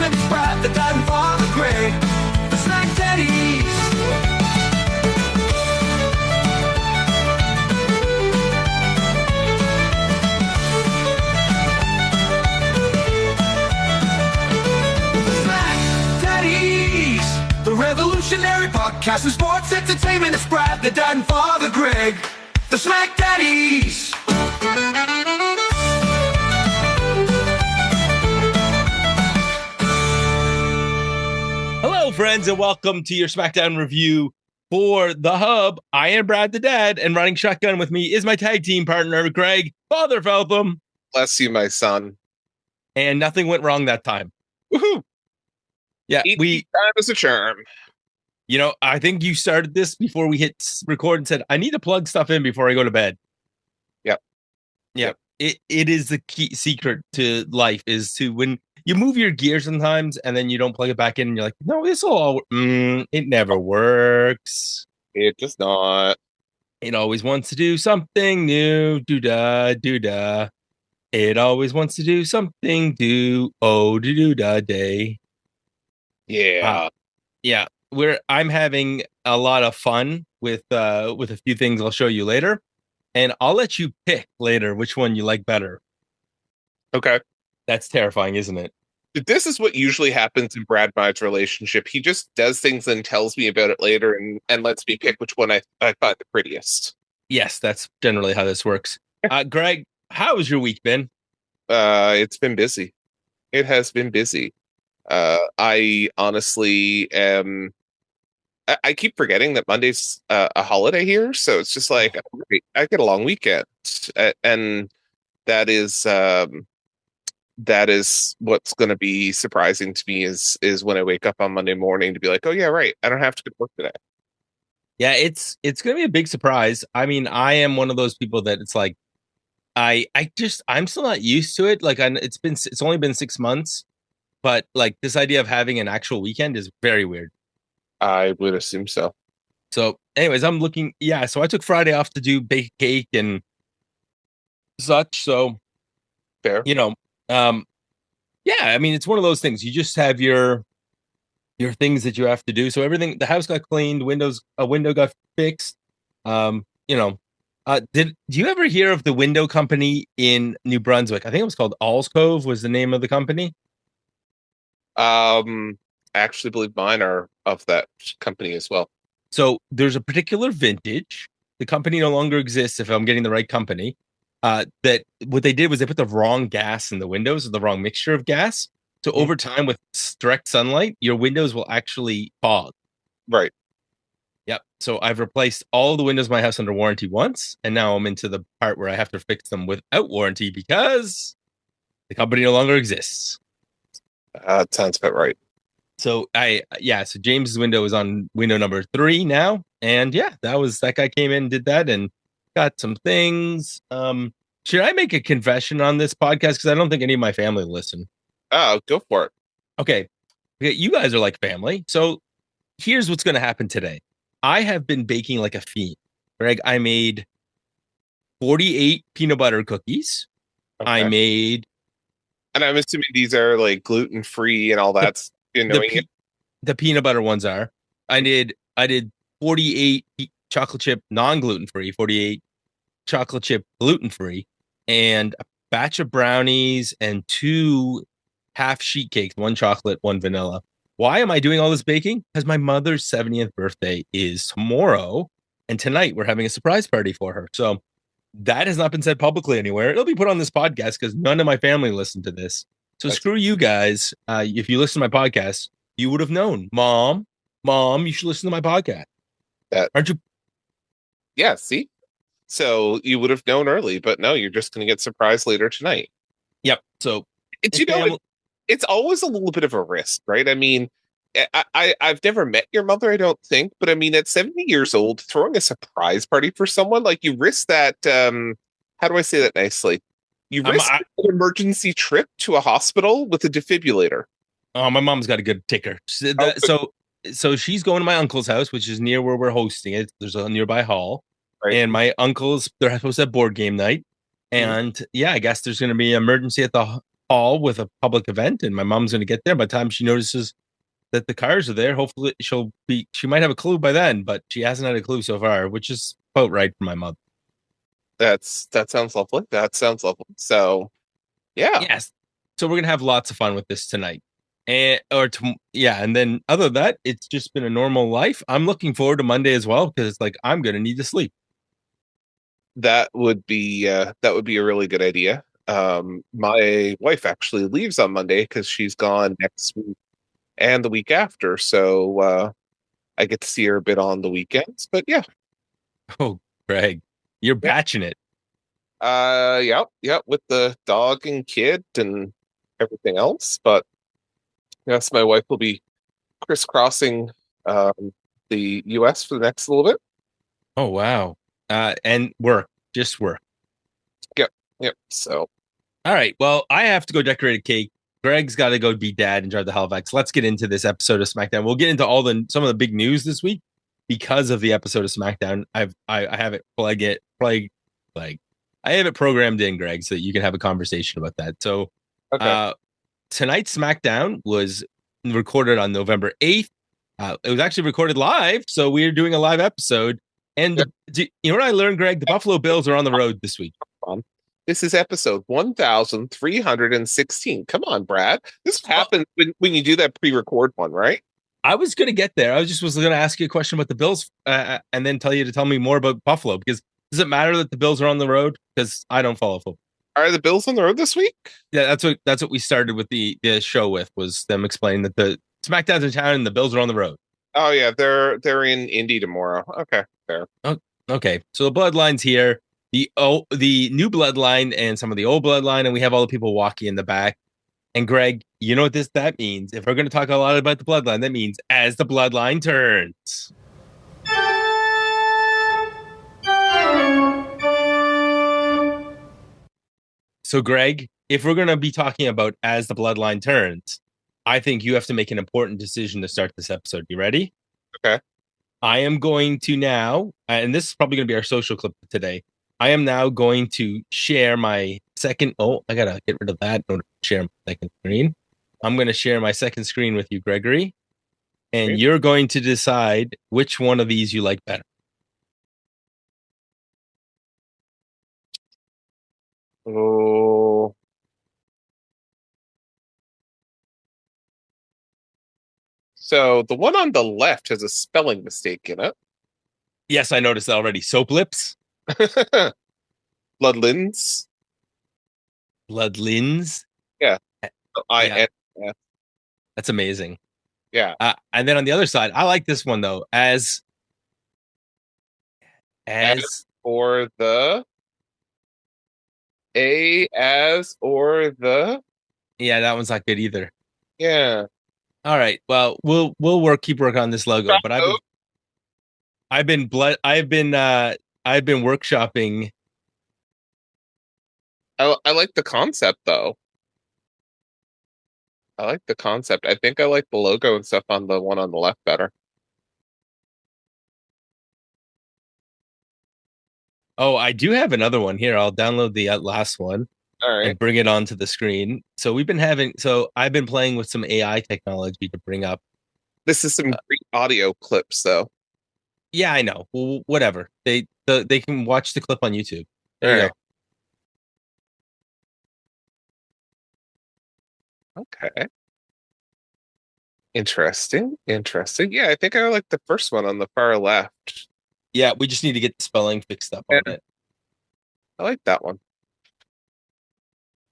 entertainment is Brad, the dad and father Greg, the SmackDaddies. The revolutionary podcast of sports entertainment is Brad, the dad and father Greg, the SmackDaddies. Hello, friends, and welcome to your SmackDown review for The Hub. I am Brad, the dad, and running shotgun with me is my tag team partner, Greg, Father Feltham. Bless you, my son. And nothing went wrong that time. Woohoo! Yeah, time is a charm. You know, I think you started this before we hit record and said, I need to plug stuff in before I go to bed. Yep. It is the key secret to life is to when you move your gear sometimes and then you don't plug it back in and you're like, no, this will all it never works. It does not. It always wants to do something new. Do-da. It always wants to do something do-da day. Yeah. Yeah. I'm having a lot of fun with a few things I'll show you later, and I'll let you pick later which one you like better. Okay. That's terrifying, isn't it? This is what usually happens in Brad and I's relationship. He just does things and tells me about it later and lets me pick which one I find the prettiest. Yes, that's generally how this works. Greg, how has your week been? It's been busy. It has been busy. I honestly am. I keep forgetting that Monday's a holiday here, so it's just like I get a long weekend, and that is what's going to be surprising to me is when I wake up on Monday morning to be like, oh yeah, right, I don't have to go to work today. Yeah, it's going to be a big surprise. I mean, I am one of those people that it's like I'm still not used to it. Like it's only been 6 months, but like this idea of having an actual weekend is very weird. I would assume so. So anyways, I'm looking. Yeah. So I took Friday off to do bake cake and such. So fair. Yeah. I mean, it's one of those things. You just have your things that you have to do. So everything, the house got cleaned, a window got fixed. Do you ever hear of the window company in New Brunswick? I think it was called Alls Cove was the name of the company. I actually believe mine are of that company as well. So there's a particular vintage. The company no longer exists, if I'm getting the right company. That what they did was they put the wrong gas in the windows, or the wrong mixture of gas. So over time, with direct sunlight, your windows will actually fog. Right. Yep. So I've replaced all the windows in my house under warranty once, and now I'm into the part where I have to fix them without warranty because the company no longer exists. That sounds about right. So so James's window is on window number 3 now. And yeah, that guy came in and did that and got some things. Should I make a confession on this podcast? Because I don't think any of my family listen. Oh, go for it. Okay. You guys are like family. So here's what's going to happen today. I have been baking like a fiend. Greg, I made 48 peanut butter cookies. Okay. And I'm assuming these are like gluten-free and all that. The peanut butter ones are. I did 48 chocolate chip non-gluten-free, 48 chocolate chip gluten-free, and a batch of brownies and 2 half sheet cakes, 1 chocolate, 1 vanilla. Why am I doing all this baking? Because my mother's 70th birthday is tomorrow, and tonight we're having a surprise party for her. So that has not been said publicly anywhere. It'll be put on this podcast because none of my family listened to this. So screw you guys. If you listen to my podcast, you would have known. Mom, you should listen to my podcast. Aren't you? Yeah, see? So you would have known early, but no, you're just going to get surprised later tonight. Yep. So it's always a little bit of a risk, right? I mean, I've never met your mother, I don't think, but I mean, at 70 years old, throwing a surprise party for someone, like you risk that. How do I say that nicely? You risk an emergency trip to a hospital with a defibrillator. Oh, my mom's got a good ticker. So she's going to my uncle's house, which is near where we're hosting it. There's a nearby hall. Right. And my uncle's, they're supposed to have board game night. And I guess there's going to be an emergency at the hall with a public event, and my mom's going to get there. By the time she notices that the cars are there, hopefully she might have a clue by then, but she hasn't had a clue so far, which is about right for my mother. That sounds lovely. That sounds lovely. So, yeah. Yes. So we're gonna have lots of fun with this tonight. And then other than that, it's just been a normal life. I'm looking forward to Monday as well because it's like I'm gonna need to sleep. That would be a really good idea. My wife actually leaves on Monday because she's gone next week and the week after. So I get to see her a bit on the weekends. But yeah. Oh, Greg, you're batching it. Yeah, with the dog and kid and everything else. But yes, my wife will be crisscrossing the US for the next little bit. Oh wow. And just work. Yep. So all right. Well, I have to go decorate a cake. Greg's got to go be dad and drive the Halifax. Let's get into this episode of SmackDown. We'll get into some of the big news this week because of the episode of SmackDown. I have it I have it programmed in, Greg, so that you can have a conversation about that. So tonight's SmackDown was recorded on November 8th. It was actually recorded live, so we're doing a live episode. And you know what I learned, Greg? The Buffalo Bills are on the road this week. This is episode 1316. Come on, Brad. This happens when you do that pre-record one, right? I was going to get there. I was going to ask you a question about the Bills and then tell you to tell me more about Buffalo, because does it matter that the Bills are on the road? Because I don't follow football. Are the Bills on the road this week? Yeah, that's what we started with the show with, was them explaining that the SmackDown's in town and the Bills are on the road. Oh yeah, they're in Indy tomorrow. Okay, fair. Oh, okay, so the Bloodlines here, the new Bloodline and some of the old Bloodline, and we have all the people walking in the back. And Greg, you know what that means? If we're going to talk a lot about the Bloodline, that means as the Bloodline turns. So, Greg, if we're going to be talking about as the Bloodline turns, I think you have to make an important decision to start this episode. You ready? Okay. I am going to now, and this is probably going to be our social clip today. I am now going to share my second. Oh, I got to get rid of that in order to share my second screen. I'm going to share my second screen with you, Gregory. And you're going to decide which one of these you like better. Oh. So the one on the left has a spelling mistake in it. Yes, I noticed that already. Soap lips. Bloodlines. Bloodlines. Yeah. Yeah. That's amazing. Yeah. And then on the other side, I like this one though. As or the as or the. Yeah, that one's not good either. Yeah. All right. Well, we'll keep working on this logo, but I've been workshopping. I like the concept though. I like the concept. I think I like the logo and stuff on the one on the left better. Oh, I do have another one here. I'll download the last one. All right. And bring it onto the screen. So I've been playing with some AI technology to bring up. This is some great audio clips though. Yeah, I know. Well, whatever. They can watch the clip on YouTube. There you go. Okay. Interesting. Yeah, I think I like the first one on the far left. Yeah, we just need to get the spelling fixed up on it. I like that one.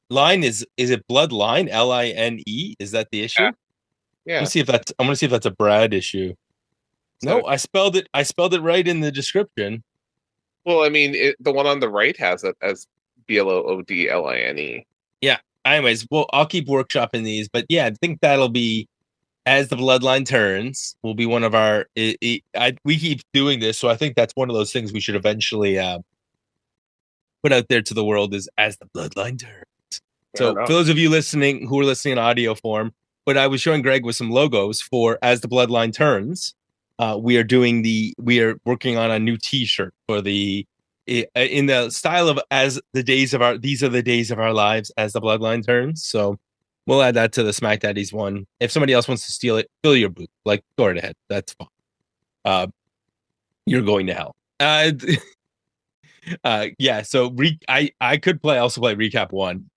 Line is it Bloodline? Line? Is that the issue? Yeah. I'm gonna see if that's a Brad issue. So, no, I spelled it right in the description. Well, I mean, the one on the right has it as Bloodline. Yeah. Anyways, well, I'll keep workshopping these, but yeah, I think that'll be as the Bloodline turns. Will be one of our. We keep doing this, so I think that's one of those things we should eventually put out there to the world, is as the Bloodline turns. So for those of you listening who are listening in audio form, but I was showing Greg with some logos for as the Bloodline turns. We are working on a new T-shirt for the in the style of these are the days of our lives as the bloodline turns. So we'll add that to the SmackDaddies one. If somebody else wants to steal it, fill your boot. Like, go right ahead. That's fine. You're going to hell. Yeah. So I could also play recap one.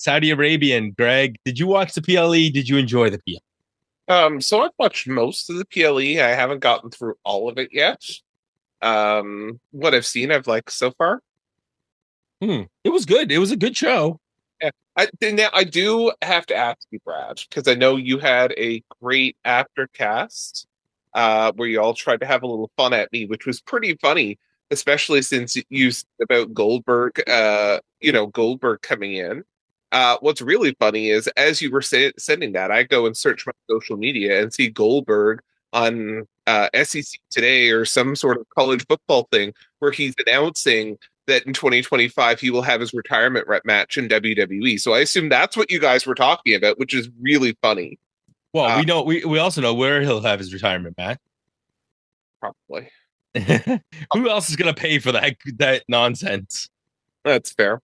Saudi Arabian, Greg, did you watch the PLE? Did you enjoy the PLE? So I've watched most of the PLE. I haven't gotten through all of it yet. What I've seen, I've liked so far. It was good. It was a good show. Yeah. Now I do have to ask you, Brad, because I know you had a great aftercast where you all tried to have a little fun at me, which was pretty funny, especially since you said about Goldberg, Goldberg coming in. What's really funny is as you were sending that, I go and search my social media and see Goldberg on SEC Today or some sort of college football thing where he's announcing that in 2025 he will have his retirement match in WWE. So I assume that's what you guys were talking about, which is really funny. Well, we also know where he'll have his retirement match. Probably. Who else is going to pay for that nonsense? That's fair.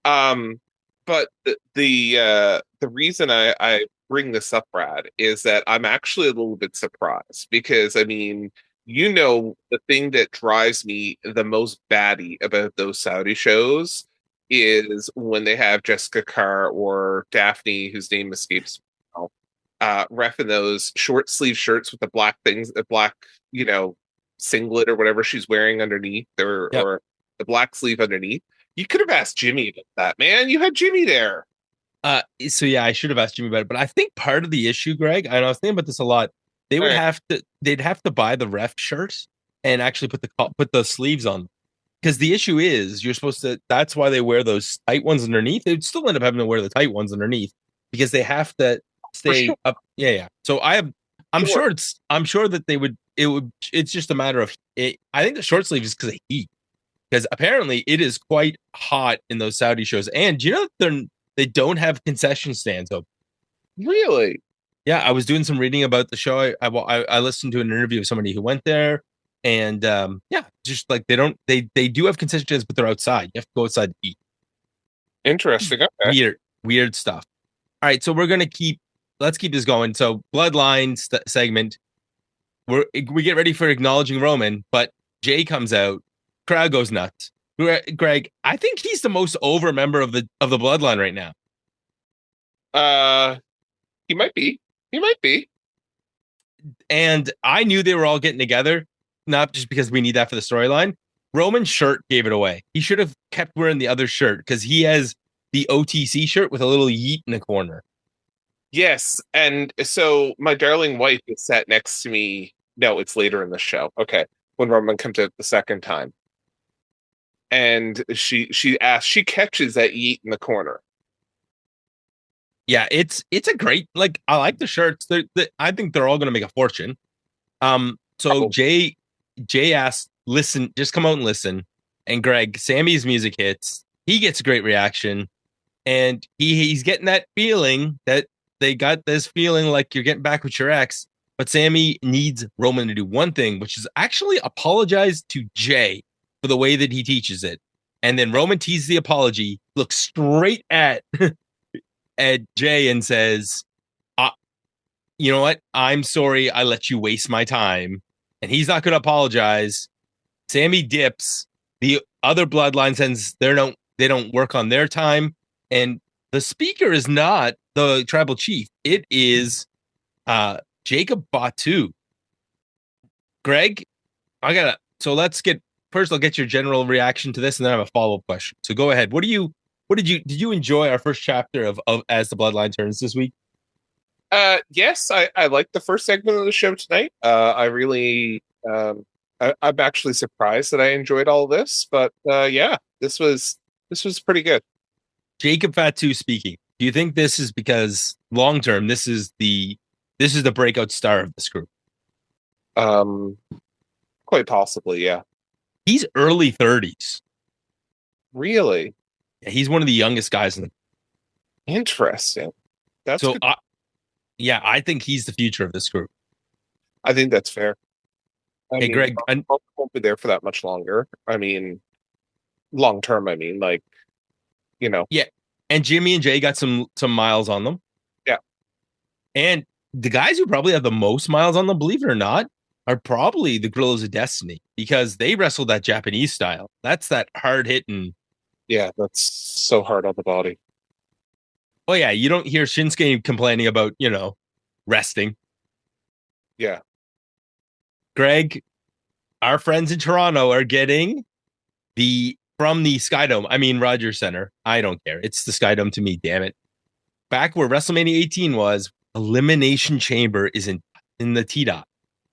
But the reason I bring this up, Brad, is that I'm actually a little bit surprised because I mean, the thing that drives me the most batty about those Saudi shows is when they have Jessica Carr or Daphne, whose name escapes me now, reffing those short sleeve shirts with the black things, the black, singlet or whatever she's wearing underneath, or the black sleeve underneath. You could have asked Jimmy about that, man. You had Jimmy there. So yeah, I should have asked Jimmy about it, but I think part of the issue, Greg, and I was thinking about this a lot, they'd have to buy the ref shirts and actually put the sleeves on. Because the issue is that's why they wear those tight ones underneath. They'd still end up having to wear the tight ones underneath because they have to stay up. Yeah. So I'm sure that it's just a matter of it. I think the short sleeve is because of heat. Because apparently it is quite hot in those Saudi shows. And they don't have concession stands open. Really? Yeah, I was doing some reading about the show. I listened to an interview of somebody who went there. And just like they do have concession stands, but they're outside. You have to go outside to eat. Interesting. Okay. Weird stuff. All right, so let's keep this going. So Bloodlines segment. We get ready for acknowledging Roman, but Jay comes out. Crowd goes nuts. Greg, I think he's the most over member of the Bloodline right now. He might be. And I knew they were all getting together, not just because we need that for the storyline. Roman's shirt gave it away. He should have kept wearing the other shirt because he has the OTC shirt with a little yeet in the corner. Yes, and so my darling wife is sat next to me. No, it's later in the show. Okay, when Roman comes out the second time. And she catches that yeet in the corner. Yeah, it's a great, I like the shirts. I think they're all going to make a fortune. So Jay asked, listen, just come out and listen. And Greg, Sammy's music hits. He gets a great reaction. And he's getting that feeling that they got this feeling like you're getting back with your ex. But Sammy needs Roman to do one thing, which is actually apologize to Jay for the way that he teaches it. And then Roman teases the apology, looks straight at Jay and says, you know what? I'm sorry I let you waste my time. And he's not going to apologize. Sammy dips. The other Bloodline says they don't work on their time. And the speaker is not the tribal chief. It is Jacob Batu. Greg, First, I'll get your general reaction to this, and then I have a follow-up question. So go ahead. Did you enjoy our first chapter of As the Bloodline Turns this week? Yes, I liked the first segment of the show tonight. I really, I'm actually surprised that I enjoyed all this, but yeah, this was pretty good. Jacob Fatu speaking. Do you think this is because long term this is the breakout star of this group? Quite possibly, yeah. He's early 30s. Really? Yeah, he's one of the youngest guys in the. Interesting. That's so. I think he's the future of this group. I think that's fair. I Hey, mean, Greg, won't be there for that much longer. I mean, long term. I mean, like, you know, yeah, and Jimmy and Jay got some miles on them. yeah. And the guys who probably have the most miles on them, believe it or not, are probably the Gorillas of Destiny because they wrestle that Japanese style. That's that hard hitting. Yeah, that's so hard on the body. Oh yeah, you don't hear Shinsuke complaining about resting. Yeah. Greg, our friends in Toronto are getting from the Skydome. I mean Rogers Center. I don't care. It's the Skydome to me. Damn it. Back where WrestleMania 18 was, Elimination Chamber is in the T dot.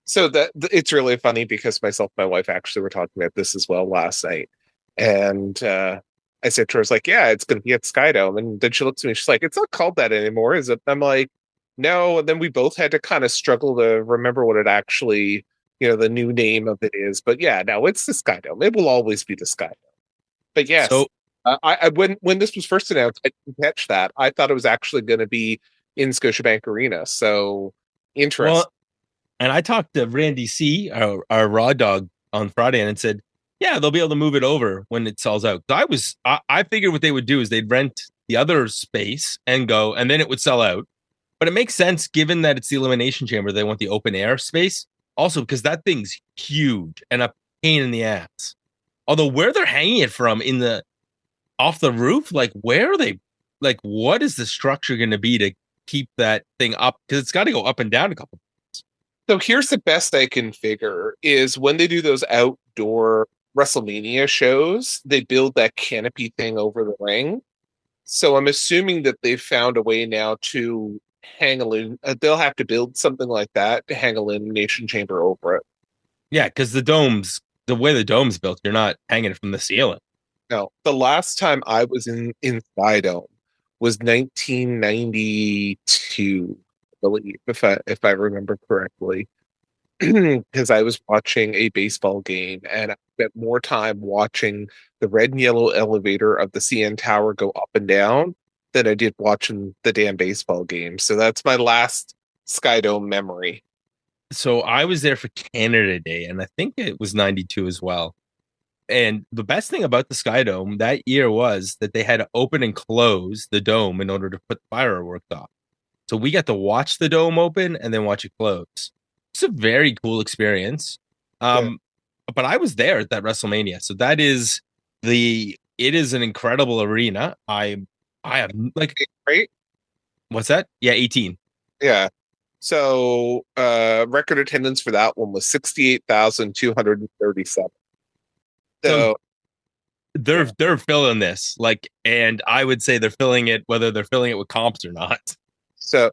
So it's really funny because myself and my wife actually were talking about this as well last night. And I said to her, I was like, yeah, it's going to be at Skydome. And then she looks at me, she's like, it's not called that anymore, is it? I'm like, no. And then we both had to kind of struggle to remember what it actually, the new name of it is. But yeah, no, it's the Skydome. It will always be the Skydome. But yes, So when this was first announced, I didn't catch that. I thought it was actually going to be in Scotiabank Arena. So interesting. well, and I talked to Randy C, our Raw Dog, on Friday, and it said, yeah, they'll be able to move it over when it sells out. I figured what they would do is they'd rent the other space and go, and then it would sell out. But it makes sense given that it's the Elimination Chamber. They want the open air space also because that thing's huge and a pain in the ass. Although where they're hanging it from off the roof, like where are they? Like what is the structure going to be to keep that thing up? Because it's got to go up and down a couple. So here's the best I can figure is when they do those outdoor WrestleMania shows, they build that canopy thing over the ring. So I'm assuming that they've found a way now to they'll have to build something like that to hang Elimination Chamber over it. Yeah, because the way the dome's built, you're not hanging it from the ceiling. No, the last time I was in Skydome was 1992, I believe, if I remember correctly, because I was watching a baseball game and I spent more time watching the red and yellow elevator of the CN Tower go up and down than I did watching the damn baseball game. So that's my last Skydome memory. So I was there for Canada Day, and I think it was 92 as well. And the best thing about the Sky Dome that year was that they had to open and close the dome in order to put fireworks off. So we got to watch the dome open and then watch it close. It's a very cool experience. Yeah. But I was there at that WrestleMania. So it is an incredible arena. I have like, Right? what's that? Yeah, 18. Yeah. So record attendance for that one was 68,237. So They're filling this and I would say they're filling it whether they're filling it with comps or not. So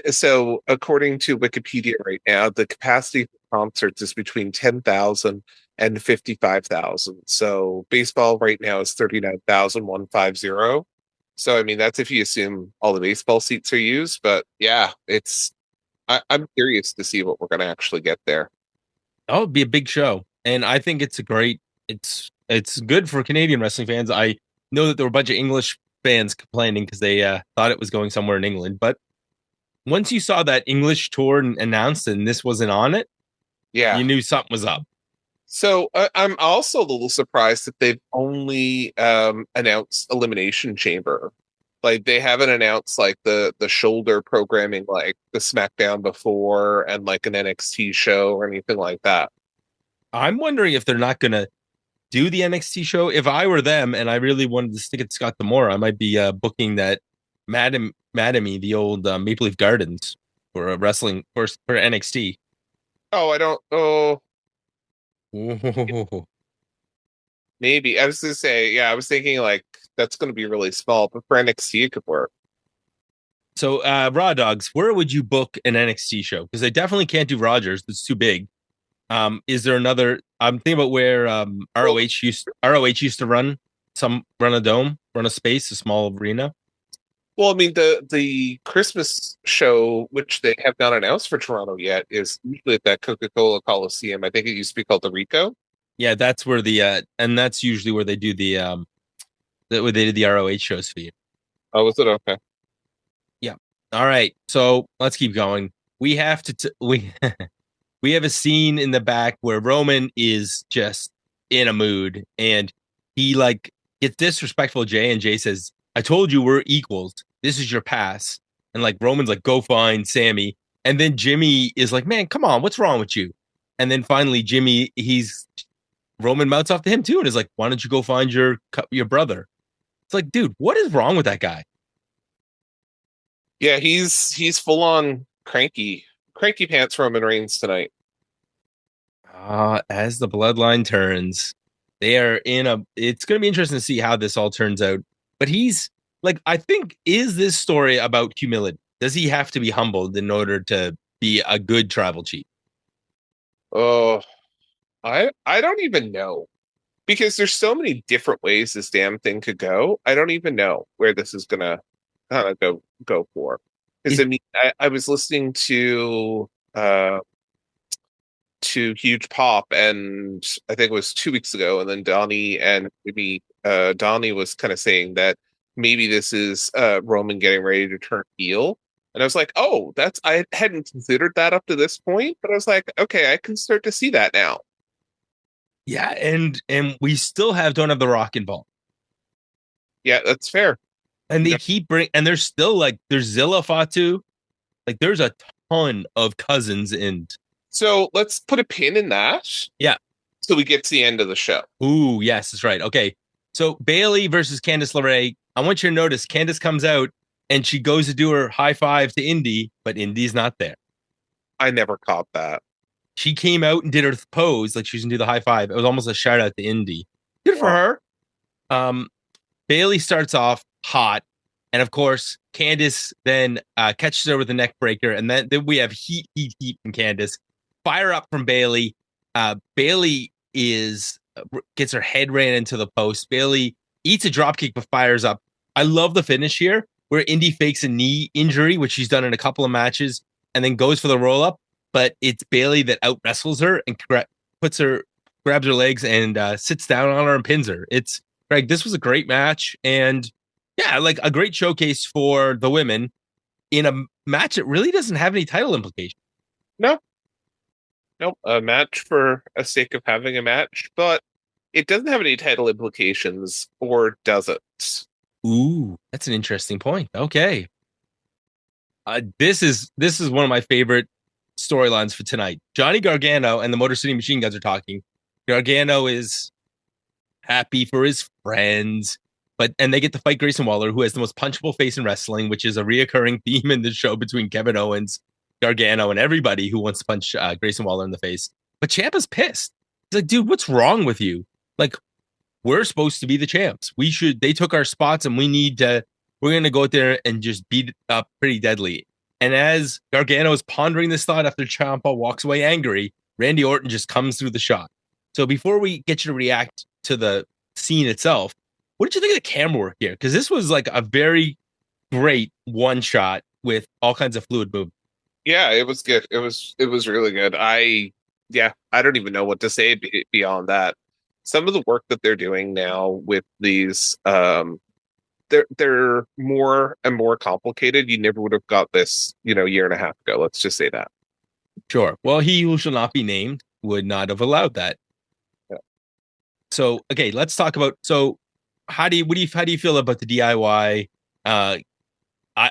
so according to Wikipedia right now, the capacity for concerts is between 10,000 and 55,000. So baseball right now is 39,150. So I mean that's if you assume all the baseball seats are used, but yeah, I'm curious to see what we're going to actually get there. Oh, it'd be a big show, and I think it's good for Canadian wrestling fans. I know that there were a bunch of English fans complaining because they thought it was going somewhere in England, but once you saw that English tour announced and this wasn't on it, Yeah, you knew something was up. so I'm also a little surprised that they've only announced Elimination Chamber. Like they haven't announced like the shoulder programming like the SmackDown before and like an NXT show or anything like that. I'm wondering if they're not going to do the NXT show. If I were them and I really wanted to stick at Scott D'Amore, I might be booking that Madame, the old Maple Leaf Gardens for a wrestling for NXT. Oh, I don't. Oh, Ooh. maybe I was gonna say. Yeah, I was thinking like that's going to be really small, but for NXT it could work. So, Raw Dogs, where would you book an NXT show? Because they definitely can't do Rogers; it's too big. Is there another? I'm thinking about where ROH used to run a dome, run a space, a small arena. Well, I mean the Christmas show, which they have not announced for Toronto yet, is usually at that Coca-Cola Coliseum. I think it used to be called the Rico. Yeah, that's where and that's usually where they do where they did the ROH shows for you. Oh, was it okay? Yeah. All right. So let's keep going. We have to we we have a scene in the back where Roman is just in a mood and he like gets disrespectful to Jay, and Jay says, I told you we're equals. This is your pass. And like Roman's like, go find Sammy. And then Jimmy is like, man, come on, what's wrong with you? And then finally Roman mounts off to him too and is like, why don't you go find your brother? It's like, dude, what is wrong with that guy? Yeah, he's full on cranky pants Roman Reigns tonight. As the bloodline turns, they are it's going to be interesting to see how this all turns out. But he's like, I think, is this story about humility? Does he have to be humbled in order to be a good tribal chief? Oh, I don't even know, because there's so many different ways this damn thing could go. I don't even know where this is gonna kind of go for. Because I mean, I was listening to Huge Pop, and I think it was 2 weeks ago, and then Donnie was kind of saying that maybe this is Roman getting ready to turn heel. And I was like, oh, I hadn't considered that up to this point, but I was like, okay, I can start to see that now. Yeah, and we still don't have The Rock involved. Yeah, that's fair. And they keep and there's still like there's Zilla Fatu, like there's a ton of cousins in. So let's put a pin in that. Yeah. So we get to the end of the show. Ooh, yes, that's right. Okay. So Bayley versus Candice LeRae. I want you to notice Candice comes out and she goes to do her high five to Indy, but Indy's not there. I never caught that. She came out and did her pose like she was gonna do the high five. It was almost a shout out to Indy. Good for her. Bayley starts off hot, and of course, Candice then catches her with a neck breaker, and then we have heat from Candice. Fire up from Bayley. Bayley gets her head ran into the post. Bayley eats a dropkick but fires up. I love the finish here where Indy fakes a knee injury, which she's done in a couple of matches, and then goes for the roll up. But it's Bayley that out wrestles her and grabs her legs and sits down on her and pins her. It's Greg. This was a great match, and yeah, like a great showcase for the women in a match that really doesn't have any title implications. Nope, a match for a sake of having a match, but it doesn't have any title implications, or does it? Ooh, that's an interesting point. Okay. This is one of my favorite storylines for tonight. Johnny Gargano and the Motor City Machine Guns are talking. Gargano is happy for his friends, and they get to fight Grayson Waller, who has the most punchable face in wrestling, which is a reoccurring theme in the show between Kevin Owens, Gargano, and everybody who wants to punch Grayson Waller in the face. But Ciampa's pissed. He's like, dude, what's wrong with you? Like, we're supposed to be the champs. They took our spots, and we're going to go out there and just beat it up pretty deadly. And as Gargano is pondering this thought after Ciampa walks away angry, Randy Orton just comes through the shot. So before we get you to react to the scene itself, what did you think of the camera work here? Because this was like a very great one shot with all kinds of fluid movement. Yeah, it was good. It was really good. I don't even know what to say beyond that. Some of the work that they're doing now with these, they're more and more complicated. You never would have got this, year and a half ago. Let's just say that. Sure. Well, he who shall not be named would not have allowed that. Yeah. So, okay, let's talk about. So, how do you feel about the DIY? I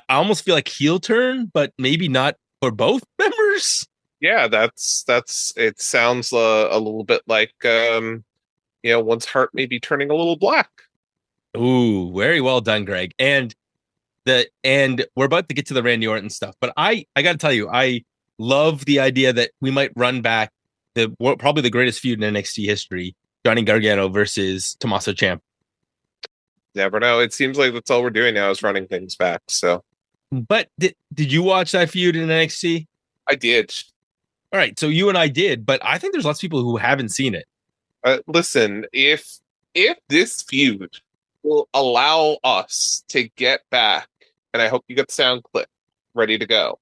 almost feel like heel turn, but maybe not for both members. Yeah, that's it. Sounds a little bit like one's heart may be turning a little black. Ooh, very well done, Greg. And we're about to get to the Randy Orton stuff, but I got to tell you, I love the idea that we might run back probably the greatest feud in NXT history, Johnny Gargano versus Tommaso Ciampa. Never know. It seems like that's all we're doing now is running things back. So, but did you watch that feud in NXT? I did. All right, so you and I did, but I think there's lots of people who haven't seen it. Listen, if this feud will allow us to get back, and I hope you got the sound clip ready to go.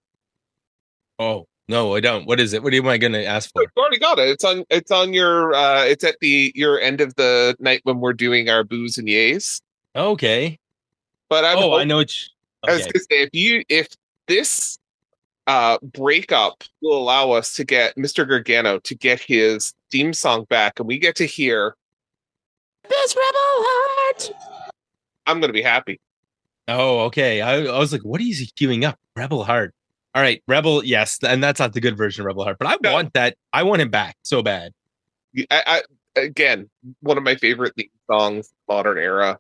Oh no, I don't. What is it? What am I going to ask for? You already got it. It's on your. It's at your end of the night when we're doing our boos and yays. Okay. But I know it's. Okay. I was gonna say if this breakup will allow us to get Mr. Gargano to get his theme song back, and we get to hear this rebel heart. I'm going to be happy. Oh, okay. I was like, what is he queuing up? Rebel Heart. All right, Rebel, yes, and that's not the good version of Rebel Heart, but I want that. I want him back so bad. Again, one of my favorite theme songs, modern era.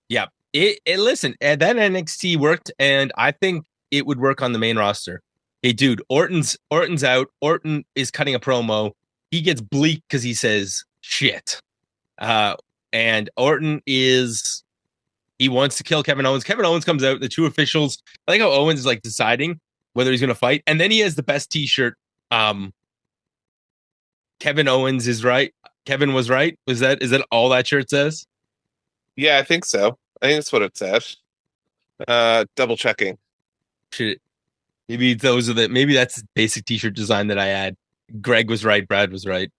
Yeah. Listen, that NXT worked, and I think it would work on the main roster. Hey, dude, Orton's out. Orton is cutting a promo. He gets bleak because he says shit. And Orton he wants to kill Kevin Owens. Kevin Owens comes out, the two officials. I like how Owens is like deciding whether he's going to fight. And then he has the best t-shirt. Kevin Owens is right. Kevin was right. Is that all that shirt says? Yeah, I think so. I think that's what it said. Double checking. Shit. Maybe maybe that's the basic t-shirt design that I had. Greg was right. Brad was right.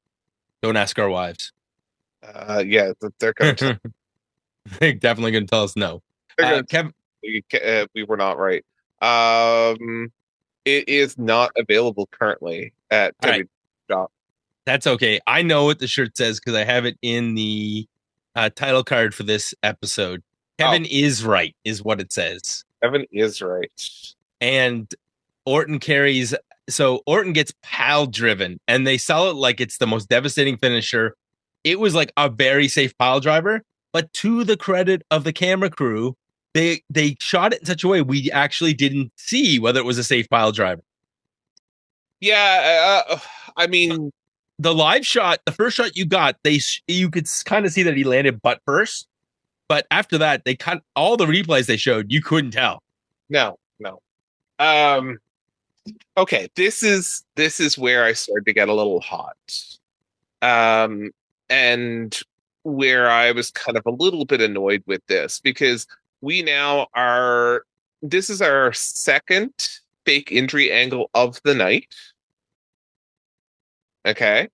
Don't ask our wives. Yeah, they're going to they're definitely going to tell us no. Kevin, we were not right. It is not available currently at right. Shop. That's okay. I know what the shirt says because I have it in the title card for this episode. Kevin is right, is what it says. Kevin is right. And Orton carries. So Orton gets pile driven, and they sell it like it's the most devastating finisher. It was like a very safe pile driver, but to the credit of the camera crew, they shot it in such a way we actually didn't see whether it was a safe pile driver. Yeah, I mean, the live shot, the first shot you got, you could kind of see that he landed butt first, but after that, they cut all the replays they showed. You couldn't tell. No. Okay, this is where I started to get a little hot. And where I was kind of a little bit annoyed with this because this is our second fake injury angle of the night. Okay.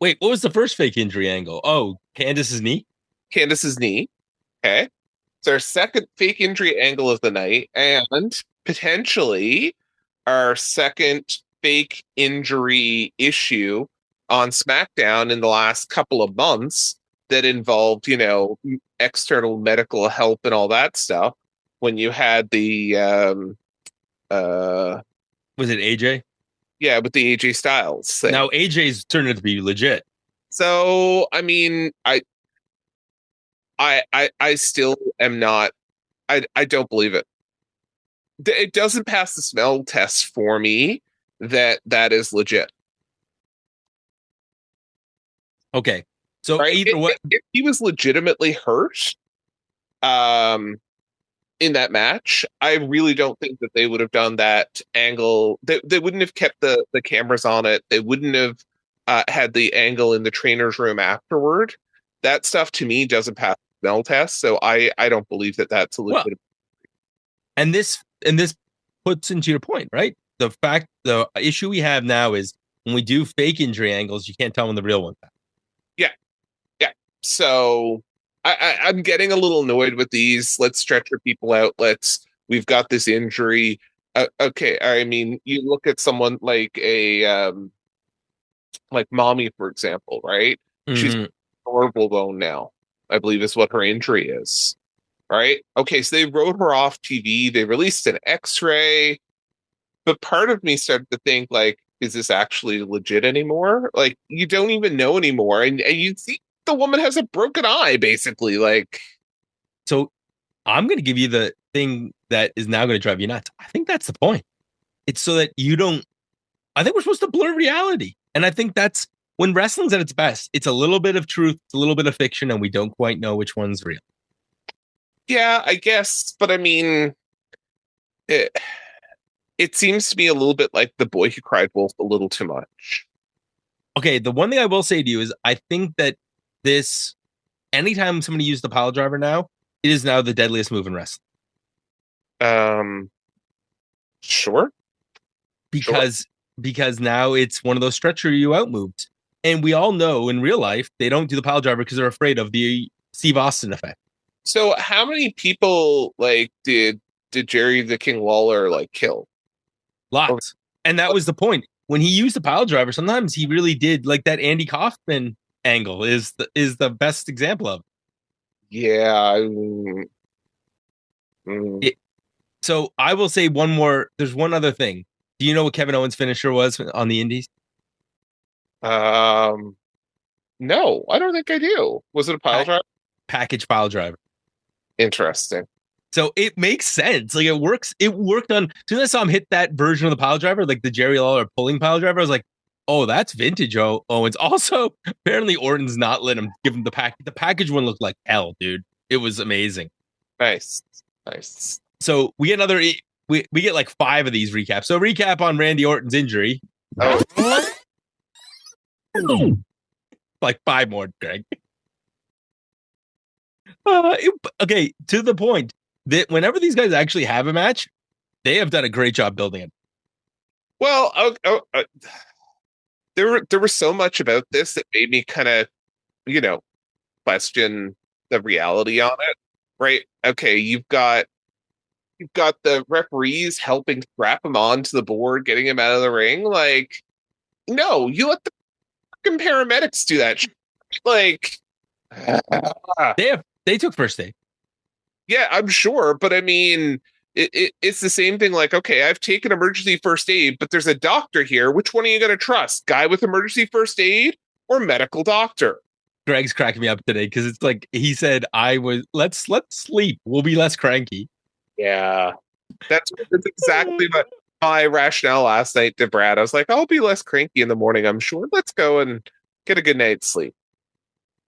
Wait, what was the first fake injury angle? Oh, Candice's knee? Candice's knee. Okay. It's our second fake injury angle of the night and potentially our second fake injury issue on SmackDown in the last couple of months that involved, external medical help and all that stuff. When you had the was it AJ? Yeah, with the AJ Styles thing. Now AJ's turned out to be legit. So I mean, I still am not. I don't believe it. It doesn't pass the smell test for me. That is legit. Okay, so right? either way, if he was legitimately hurt, in that match, I really don't think that they would have done that angle. They wouldn't have kept the cameras on it. They wouldn't have had the angle in the trainer's room afterward. That stuff to me doesn't pass the smell test. So I don't believe that that's a legitimate. And this puts into your point, right? The issue we have now is when we do fake injury angles, you can't tell when the real one's at. Yeah. So I'm getting a little annoyed with these. Let's stretch your people out. We've got this injury. Okay. I mean, you look at someone like like Mommy, for example, right? Mm-hmm. She's orbital bone now, I believe is what her injury is. Right. Okay. So they wrote her off TV. They released an X-ray, but part of me started to think like, is this actually legit anymore? Like you don't even know anymore. And you see the woman has a broken eye, basically. Like, so I'm going to give you the thing that is now going to drive you nuts. I think that's the point. It's so that you don't. I think we're supposed to blur reality, and I think that's when wrestling's at its best. It's a little bit of truth, it's a little bit of fiction, and we don't quite know which one's real. Yeah, I guess, but I mean, it seems to be a little bit like The Boy Who Cried Wolf a little too much. Okay, the one thing I will say to you is I think that anytime somebody uses the pile driver now, it is now the deadliest move in wrestling. Sure. Because now it's one of those stretcher you out moves. And we all know in real life, they don't do the pile driver because they're afraid of the Steve Austin effect. So how many people did Jerry the King Lawler kill? Lots. And that was the point. When he used the pile driver, sometimes he really did, like that Andy Kaufman angle is the best example of Yeah. it. So I will say one more. There's one other thing. Do you know what Kevin Owens' finisher was on the Indies? No, I don't think I do. Was it a pile driver? Package pile driver. Interesting. So it makes sense. Like it works. It worked on. As soon as I saw him hit that version of the pile driver, like the Jerry Lawler pulling pile driver, I was like, oh, that's vintage Owens. Also, apparently Orton's not letting him give him the package. The package one looked like hell, dude. It was amazing. Nice. So we get another. We get like 5 of these recaps. So recap on Randy Orton's injury. Oh. Like 5 more, Greg. Okay, to the point that whenever these guys actually have a match, they have done a great job building it. Well, there was so much about this that made me kind of, question the reality on it. Right? Okay, you've got the referees helping strap him onto the board, getting him out of the ring. Like, no, you let the fucking paramedics do that. Like, they took first aid. Yeah, I'm sure, but I mean, it's the same thing. Like, okay, I've taken emergency first aid, but there's a doctor here. Which one are you going to trust? Guy with emergency first aid or medical doctor? Greg's cracking me up today because it's like he said, let's sleep. We'll be less cranky. Yeah, that's exactly my rationale last night to Brad. I was like, I'll be less cranky in the morning, I'm sure. Let's go and get a good night's sleep.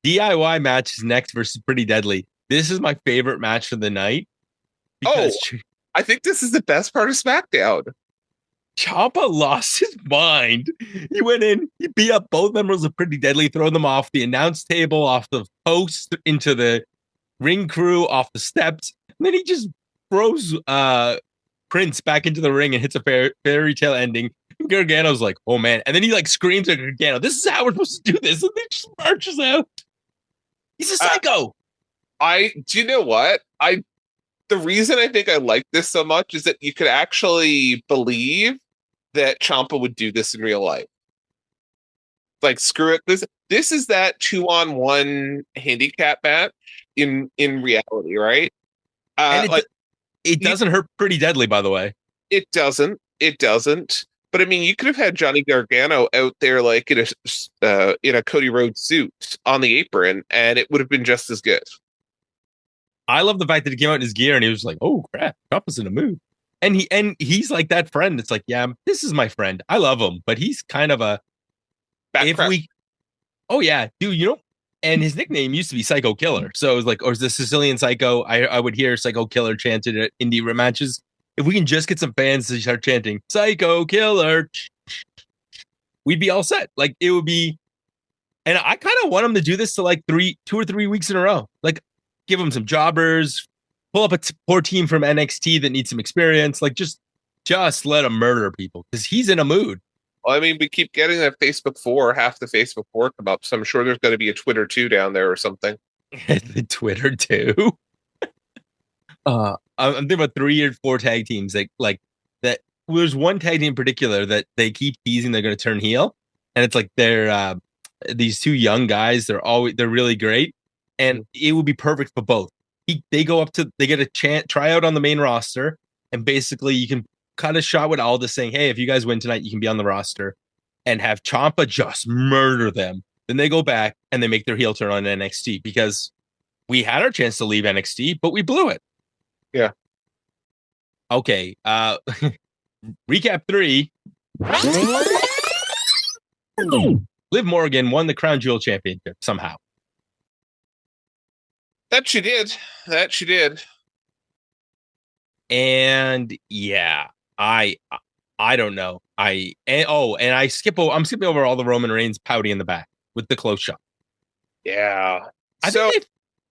DIY match is next versus Pretty Deadly. This is my favorite match of the night. I think this is the best part of SmackDown. Champa lost his mind. He went in, he beat up both members of Pretty Deadly, throwing them off the announce table, off the post, into the ring crew, off the steps. And then he just throws Prince back into the ring and hits a fairy tale ending. And Gargano's like, oh man. And then he like screams at Gargano, this is how we're supposed to do this. And then just marches out. He's a psycho. Do you know what? The reason I think I like this so much is that you could actually believe that Champa would do this in real life. Like, screw it. This is that 2-on-1 handicap match in reality, right? And it doesn't hurt Pretty Deadly, by the way. It doesn't. But I mean, you could have had Johnny Gargano out there like in a Cody Rhodes suit on the apron, and it would have been just as good. I love the fact that he came out in his gear and he was like, "Oh crap, Champa's in a mood," and he's like that friend. It's like, yeah, this is my friend. I love him, but he's kind of a oh yeah, dude, and his nickname used to be Psycho Killer. So it was like, or the Sicilian Psycho. I would hear Psycho Killer chanted at indie matches. If we can just get some fans to start chanting Psycho Killer, we'd be all set. Like it would be, and I kind of want him to do this to like 2 or 3 weeks in a row. Like give him some jobbers, pull up a poor team from NXT that needs some experience. Like just let him murder people because he's in a mood. Well, I mean, we keep getting that Facebook 4, half the Facebook 4 come up. So I'm sure there's going to be a Twitter 2 down there or something. The Twitter 2. I'm thinking about 3 or 4 tag teams like that. There's one tag team in particular that they keep teasing they're going to turn heel, and it's like they're these 2 young guys. They're really great, and it would be perfect for both. They get a tryout on the main roster, and basically you can cut a shot with Aldis saying, "Hey, if you guys win tonight, you can be on the roster," and have Champa just murder them. Then they go back and they make their heel turn on NXT because we had our chance to leave NXT, but we blew it. Yeah. Okay. Recap 3. Liv Morgan won the Crown Jewel Championship somehow. That she did. And yeah, I don't know. I'm skipping over all the Roman Reigns pouty in the back with the close shot. Yeah. I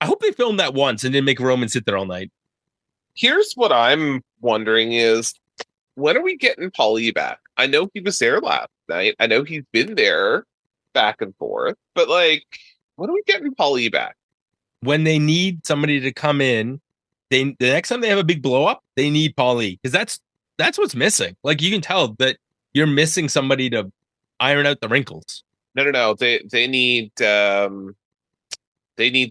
hope they filmed that once and didn't make Roman sit there all night. Here's what I'm wondering is, when are we getting Paulie back? I know he was there last night. I know he's been there back and forth, but like, when are we getting Paulie back? When they need somebody to come in, the next time they have a big blow up, they need Paulie because that's what's missing. Like you can tell that you're missing somebody to iron out the wrinkles. No. They need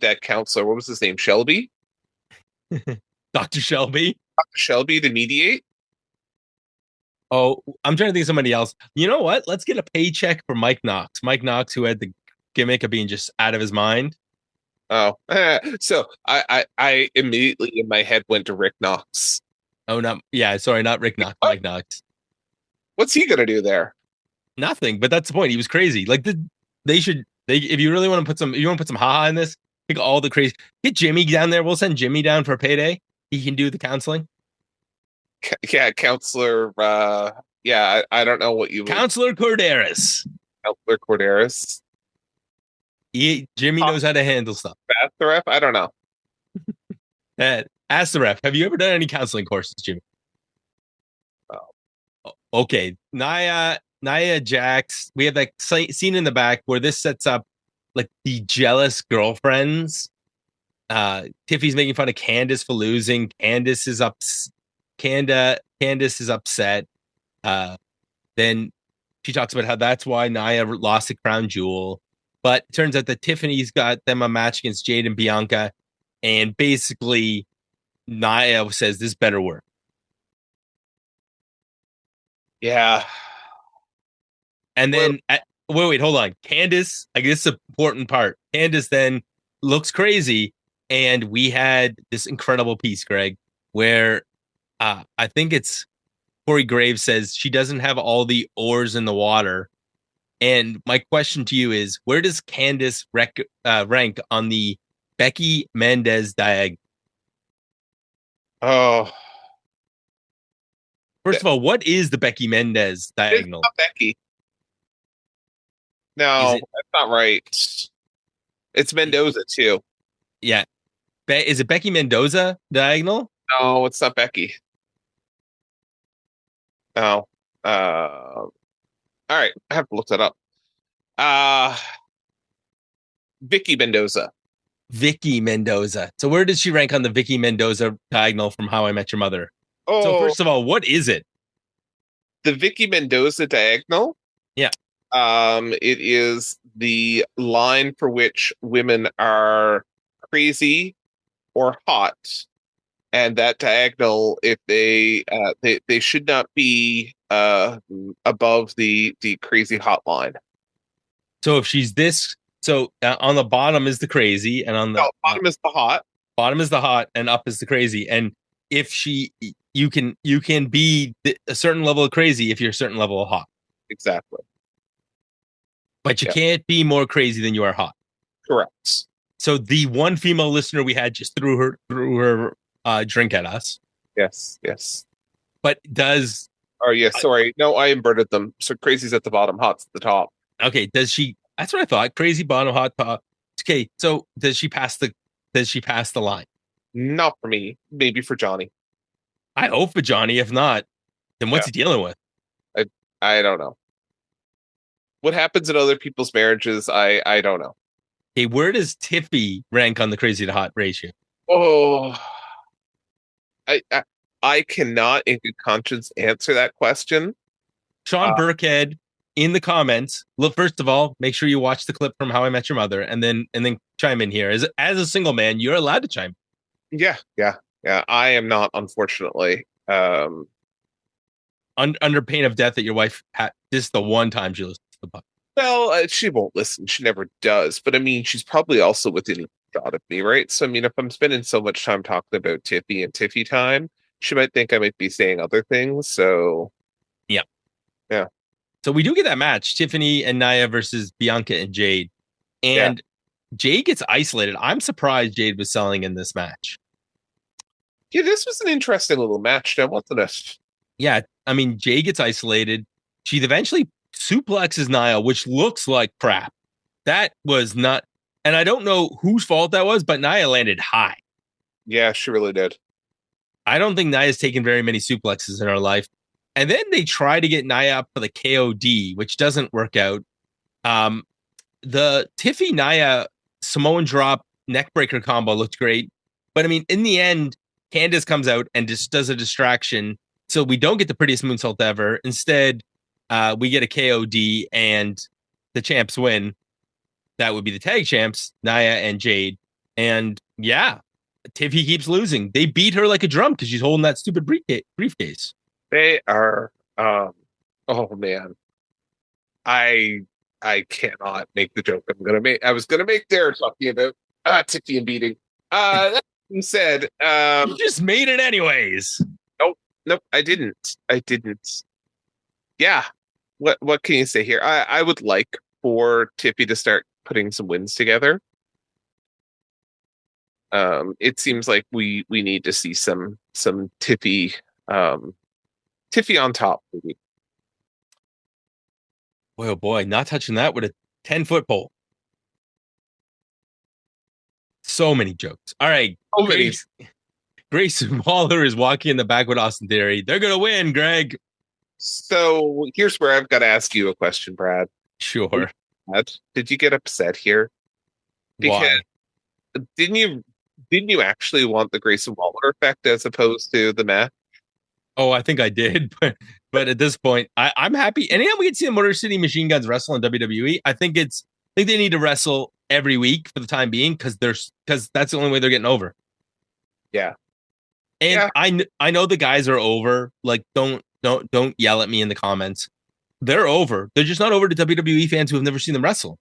that counselor. What was his name? Shelby? Dr. Shelby. Shelby to mediate? Oh, I'm trying to think of somebody else. You know what? Let's get a paycheck for Mike Knox. Mike Knox, who had the gimmick of being just out of his mind. Oh, so I immediately in my head went to Rick Knox. Oh, not sorry, not Rick Knox. What? Mike Knox. What's he gonna do there? Nothing, but that's the point. He was crazy. Like if you really want to put some, haha in this, pick all the crazy. Get Jimmy down there. We'll send Jimmy down for a payday. He can do the counseling. Yeah, counselor. I don't know what you Counselor Corderas. Counselor Corderas. Jimmy knows how to handle stuff. Ask the ref. I don't know. Ask the ref. Have you ever done any counseling courses, Jimmy? Oh. Okay, Nia, Jax. We have that scene in the back where this sets up like the jealous girlfriends. Tiffy's making fun of Candace for losing. Candace is upset. Then she talks about how that's why Nia lost the crown jewel. But it turns out that Tiffany's got them a match against Jade and Bianca. And basically, Nia says this better work. Yeah. And then, wait, hold on. Candace, I guess the important part. Candace then looks crazy. And we had this incredible piece, Greg, where I think it's Corey Graves says she doesn't have all the oars in the water. And my question to you is, where does Candace rank on the Becky Mendez diagonal? Oh. First of all, what is the Becky Mendez diagonal? It's not Becky. No, that's not right. It's Mendoza too. Yeah. Is it Becky Mendoza diagonal? No, it's not Becky. No. All right, I have to look that up. Vicky Mendoza. Vicky Mendoza. So where does she rank on the Vicky Mendoza diagonal from How I Met Your Mother? Oh, so first of all, what is it? The Vicky Mendoza diagonal? Yeah. It is the line for which women are crazy or hot, and that diagonal, if they should not be above the crazy hot line. So if she's this, on the bottom is the crazy, and on the bottom is the hot. Bottom is the hot, and up is the crazy. And if you can be a certain level of crazy if you're a certain level of hot. Exactly. But you can't be more crazy than you are hot. Correct. So the one female listener we had just threw her drink at us. Yes. But does... Oh, yeah, sorry. No, I inverted them. So crazy's at the bottom, hot's at the top. Okay, does she... That's what I thought. Crazy, bottom, hot, top. Okay, so does she pass the line? Not for me. Maybe for Johnny. I hope for Johnny. If not, then what's he dealing with? I don't know. What happens in other people's marriages, I don't know. Okay, where does Tiffy rank on the crazy to hot ratio? Oh, I cannot in good conscience answer that question. Sean Burkhead in the comments. Look, first of all, make sure you watch the clip from How I Met Your Mother, and then chime in here. As a single man, you're allowed to chime in. Yeah. I am not, unfortunately. Under pain of death that your wife had. This is the one time she listens to the podcast. Well, she won't listen. She never does. But I mean, she's probably also within shot of me, right? So I mean, if I'm spending so much time talking about Tiffy and Tiffy time, she might think I might be saying other things. So yeah. So we do get that match, Tiffany and Nia versus Bianca and Jade. And Jade gets isolated. I'm surprised Jade was selling in this match. Yeah, this was an interesting little match, now, wasn't it? Yeah, I mean, Jade gets isolated. She eventually suplexes Nia, which looks like crap. That was not, and I don't know whose fault that was, but Nia landed high. Yeah, she really did. I don't think Nia's taken very many suplexes in her life. And then they try to get Nia up for the KOD, which doesn't work out. The Tiffy Nia Samoan drop neckbreaker combo looked great. But I mean, in the end, Candace comes out and just does a distraction So we don't get the prettiest moonsault ever. Instead, we get a KOD and the champs win. That would be the tag champs, Nia and Jade. And yeah, Tiffy keeps losing. They beat her like a drum because she's holding that stupid briefcase. They are. Oh man, I cannot make the joke I'm gonna make. I was gonna make there talking about Tiffy and beating. That being said, You just made it anyways. nope, I didn't. Yeah. What can you say here? I would like for Tiffy to start putting some wins together. It seems like we need to see some Tiffy Tiffy on top, maybe. Boy, oh boy, not touching that with a 10-foot pole. So many jokes. All right. So many. Grayson Waller is walking in the back with Austin Theory. They're going to win, Greg. So here's where I've got to ask you a question, Brad. Sure. Did you get upset here? Because Why? didn't you actually want the Grayson Waller effect as opposed to the match? Oh, I think I did, but at this point, I'm happy. Anytime we can see the Motor City Machine Guns wrestle in WWE, I think they need to wrestle every week for the time being because that's the only way they're getting over. Yeah. And yeah. I know the guys are over. Like, don't yell at me in the comments. They're over. They're just not over to WWE fans who have never seen them wrestle.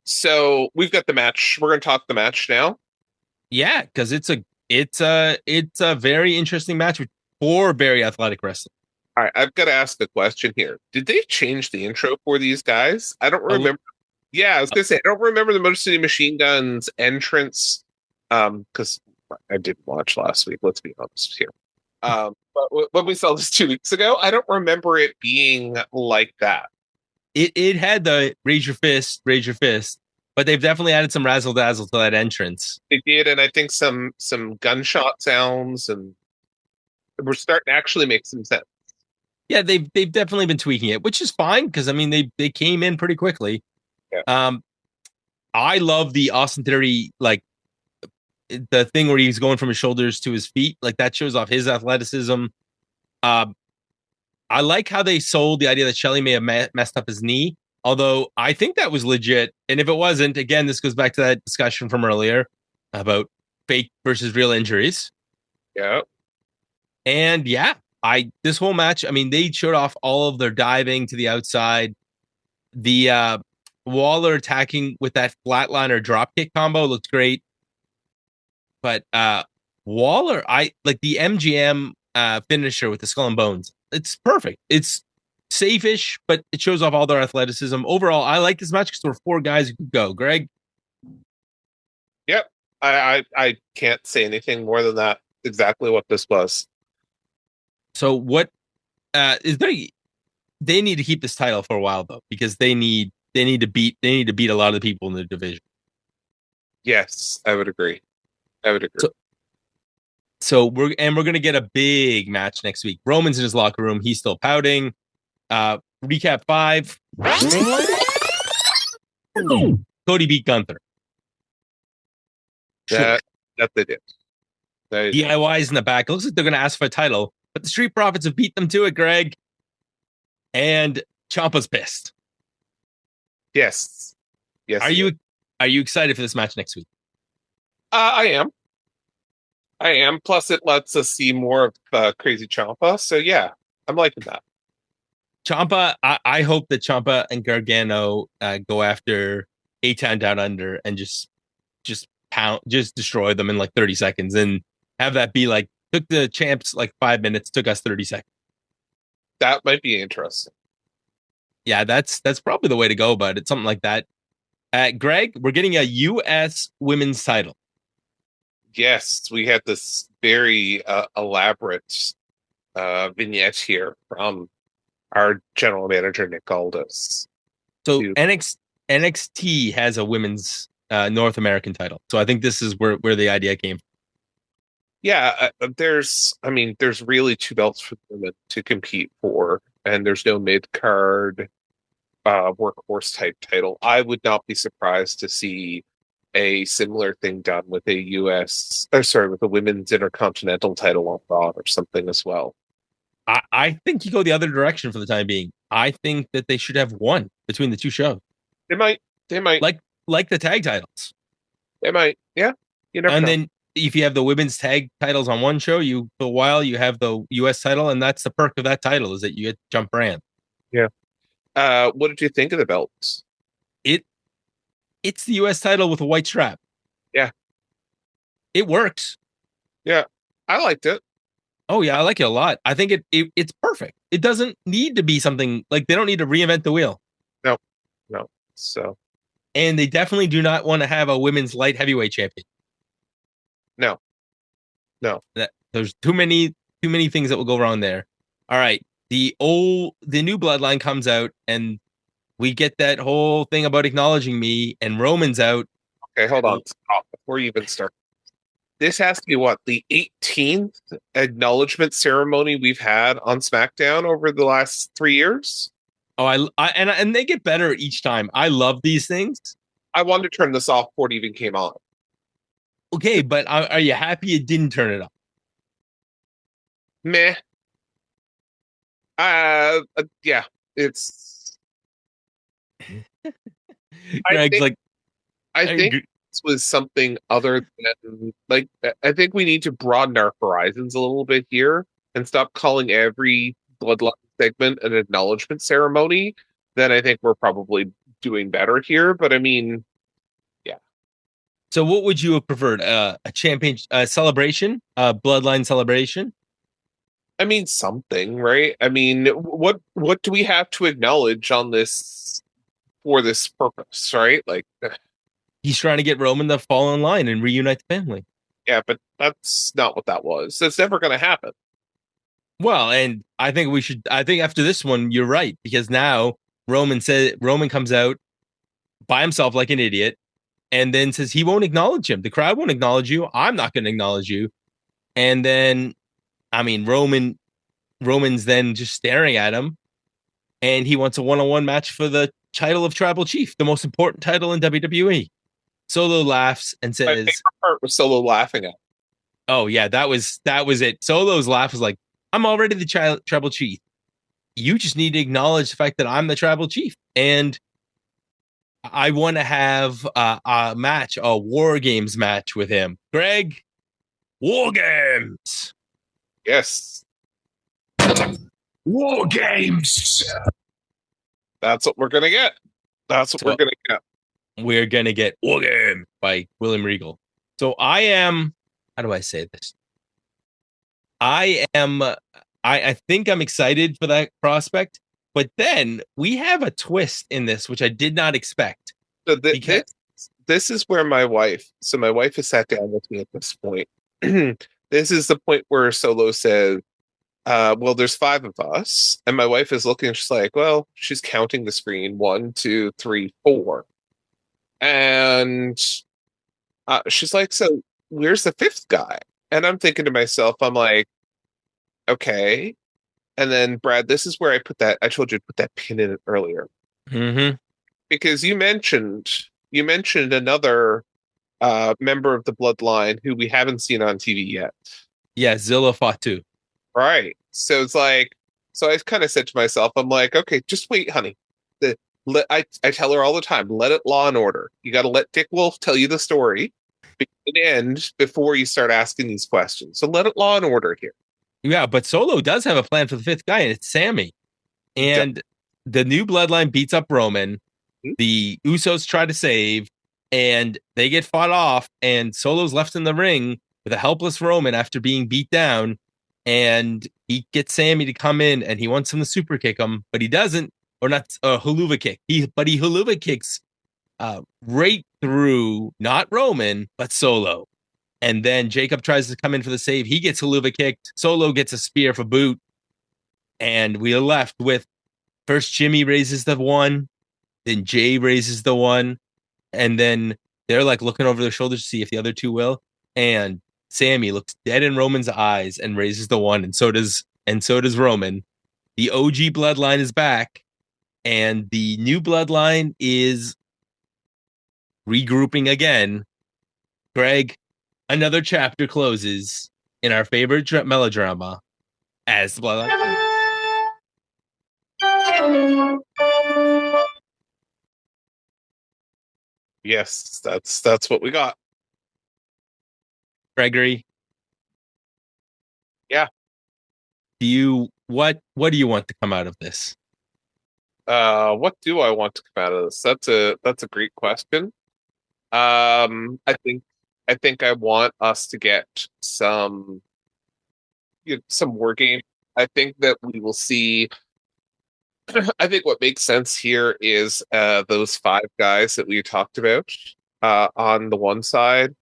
So we've got the match. We're going to talk the match now. Yeah, because it's a very interesting match with 4 very athletic wrestlers. All right, I've got to ask a question here. Did they change the intro for these guys? I don't remember. Yeah, I was going to say, I don't remember the Motor City Machine Guns entrance because I didn't watch last week. Let's be honest here. But when we saw this 2 weeks ago, I don't remember it being like that. It had the raise your fist, but they've definitely added some razzle dazzle to that entrance. They did, and I think some gunshot sounds, and we're starting to actually make some sense. Yeah, they've definitely been tweaking it, which is fine because I mean they came in pretty quickly. Yeah. I love the Austin Theory, like the thing where he's going from his shoulders to his feet, like that shows off his athleticism. I like how they sold the idea that Shelley may have messed up his knee, although I think that was legit. And if it wasn't, again, this goes back to that discussion from earlier about fake versus real injuries. Yeah. And yeah, this whole match, I mean, they showed off all of their diving to the outside. The Waller attacking with that flatliner dropkick combo looked great. But Waller, I like the MGM finisher with the skull and bones. It's perfect. It's safe-ish, but it shows off all their athleticism. Overall, I like this match because there were 4 guys who could go. Greg? Yep. I can't say anything more than that. Exactly what this was. So what is they need to keep this title for a while though, because they need to beat a lot of the people in the division. Yes, I would agree. So we're gonna get a big match next week. Roman's in his locker room. He's still pouting. Recap 5. Cody beat Gunther. That they did. DIY's in the back. It looks like they're gonna ask for a title, but the Street Profits have beat them to it, Greg. And Ciampa's pissed. Yes. Are you excited for this match next week? I am. Plus, it lets us see more of Crazy Champa. So yeah, I'm liking that. Champa, I hope that Champa and Gargano go after A-Town Down Under and just destroy them in like 30 seconds and have that be like, took the champs like 5 minutes, took us 30 seconds. That might be interesting. Yeah, that's probably the way to go, but it's something like that. Greg, we're getting a U.S. women's title. Yes, we had this very elaborate vignette here from our general manager, Nick Aldis. So NXT has a women's North American title. So I think this is where the idea came from. Yeah, there's really 2 belts for women to compete for, and there's no mid-card workhorse type title. I would not be surprised to see a similar thing done with a with a women's intercontinental title on Raw or something as well. I think you go the other direction for the time being. I think that they should have one between the two shows. They might. Like the tag titles. They might. Yeah. You never know. Then if you have the women's tag titles on one show, for a while you have the US title, and that's the perk of that title is that you get to jump brand. Yeah. What did you think of the belts? It's the US title with a white strap. Yeah. It works. Yeah. I liked it. Oh yeah, I like it a lot. I think it's perfect. It doesn't need to be something like they don't need to reinvent the wheel. No. So, and they definitely do not want to have a women's light heavyweight champion. No. There's too many things that will go wrong there. All right, the new Bloodline comes out, and we get that whole thing about acknowledging me, and Roman's out. Okay, hold on. Stop before you even start. This has to be what, the 18th acknowledgement ceremony we've had on SmackDown over the last 3 years. Oh, and they get better each time. I love these things. I wanted to turn this off before it even came on. Okay, but are you happy you didn't turn it off? Meh. Yeah, it's. I think this was something other than I think we need to broaden our horizons a little bit here and stop calling every Bloodline segment an acknowledgement ceremony. Then I think we're probably doing better here. But I mean, yeah. So what would you have preferred? A champion celebration, a Bloodline celebration? I mean, something, right? I mean, what do we have to acknowledge on this for this purpose, right? Like, he's trying to get Roman to fall in line and reunite the family. Yeah, but that's not what that was. That's never going to happen. Well, and I think after this one, you're right, because now Roman comes out by himself like an idiot and then says he won't acknowledge him. The crowd won't acknowledge you. I'm not going to acknowledge you. And then, I mean, Roman's then just staring at him, and he wants a one-on-one match for the title of Tribal Chief, the most important title in WWE. Solo laughs and says, "My favorite part was Solo laughing at." Oh yeah, that was it. Solo's laugh was like, "I'm already the Tribal Chief. You just need to acknowledge the fact that I'm the Tribal Chief, and I want to have a match, a War Games match with him." Greg, War Games. Yes. War Games. That's what we're gonna get. We're gonna get. We're gonna get War Game by William Regal. So I am. How do I say this? I think I'm excited for that prospect, but then we have a twist in this which I did not expect. So this is where my wife has sat down with me at this point. This is the point where Solo says, well, there's 5 of us. And my wife is looking, she's like, well, she's counting the screen. 1, 2, 3, 4. And she's like, so where's the 5th guy? And I'm thinking to myself, I'm like, okay. And then Brad, this is where I told you to put that pin in it earlier. Mm-hmm. Because you mentioned another member of the Bloodline who we haven't seen on TV yet. Yeah, Zilla Fatu. Right. So it's like, so I kind of said to myself, I'm like, okay, just wait, honey. I tell her all the time, let it Law and Order. You got to let Dick Wolf tell you the story and end before you start asking these questions. So let it Law and Order here. Yeah, but Solo does have a plan for the 5th guy, and it's Sammy. And the new Bloodline beats up Roman. Mm-hmm. The Usos try to save, and they get fought off, and Solo's left in the ring with a helpless Roman after being beat down, and he gets Sammy to come in, and he wants him to super kick him, but he doesn't, or not haluva kick. He haluva kicks right through not Roman, but Solo. And then Jacob tries to come in for the save. He gets haluva kicked. Solo gets a spear for boot. And we are left with first Jimmy raises the 1, then Jay raises the 1, and then they're like looking over their shoulders to see if the other 2 will. And Sammy looks dead in Roman's eyes and raises the 1, and so does Roman. The OG Bloodline is back, and the new Bloodline is regrouping again. Greg, another chapter closes in our favorite melodrama as the Bloodlines. Yes, that's what we got. Gregory. Yeah. What do you want to come out of this? What do I want to come out of this? That's a great question. I think I want us to get some war game. I think that we will see. I think what makes sense here is those five guys that we talked about on the one side.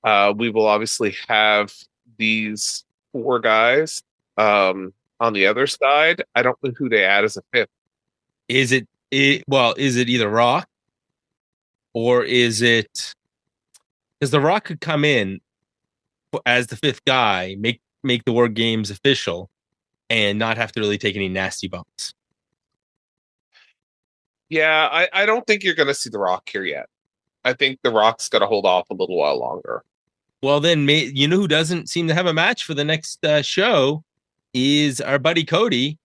We will obviously have these four guys on the other side. I don't know who they add as a fifth. Is it either Rock or is it because the Rock could come in as the fifth guy, make the War Games official, and not have to really take any nasty bumps. Yeah, I don't think you're going to see The Rock here yet. I think The Rock's got to hold off a little while longer. Well, then, you know who doesn't seem to have a match for the next show is our buddy Cody.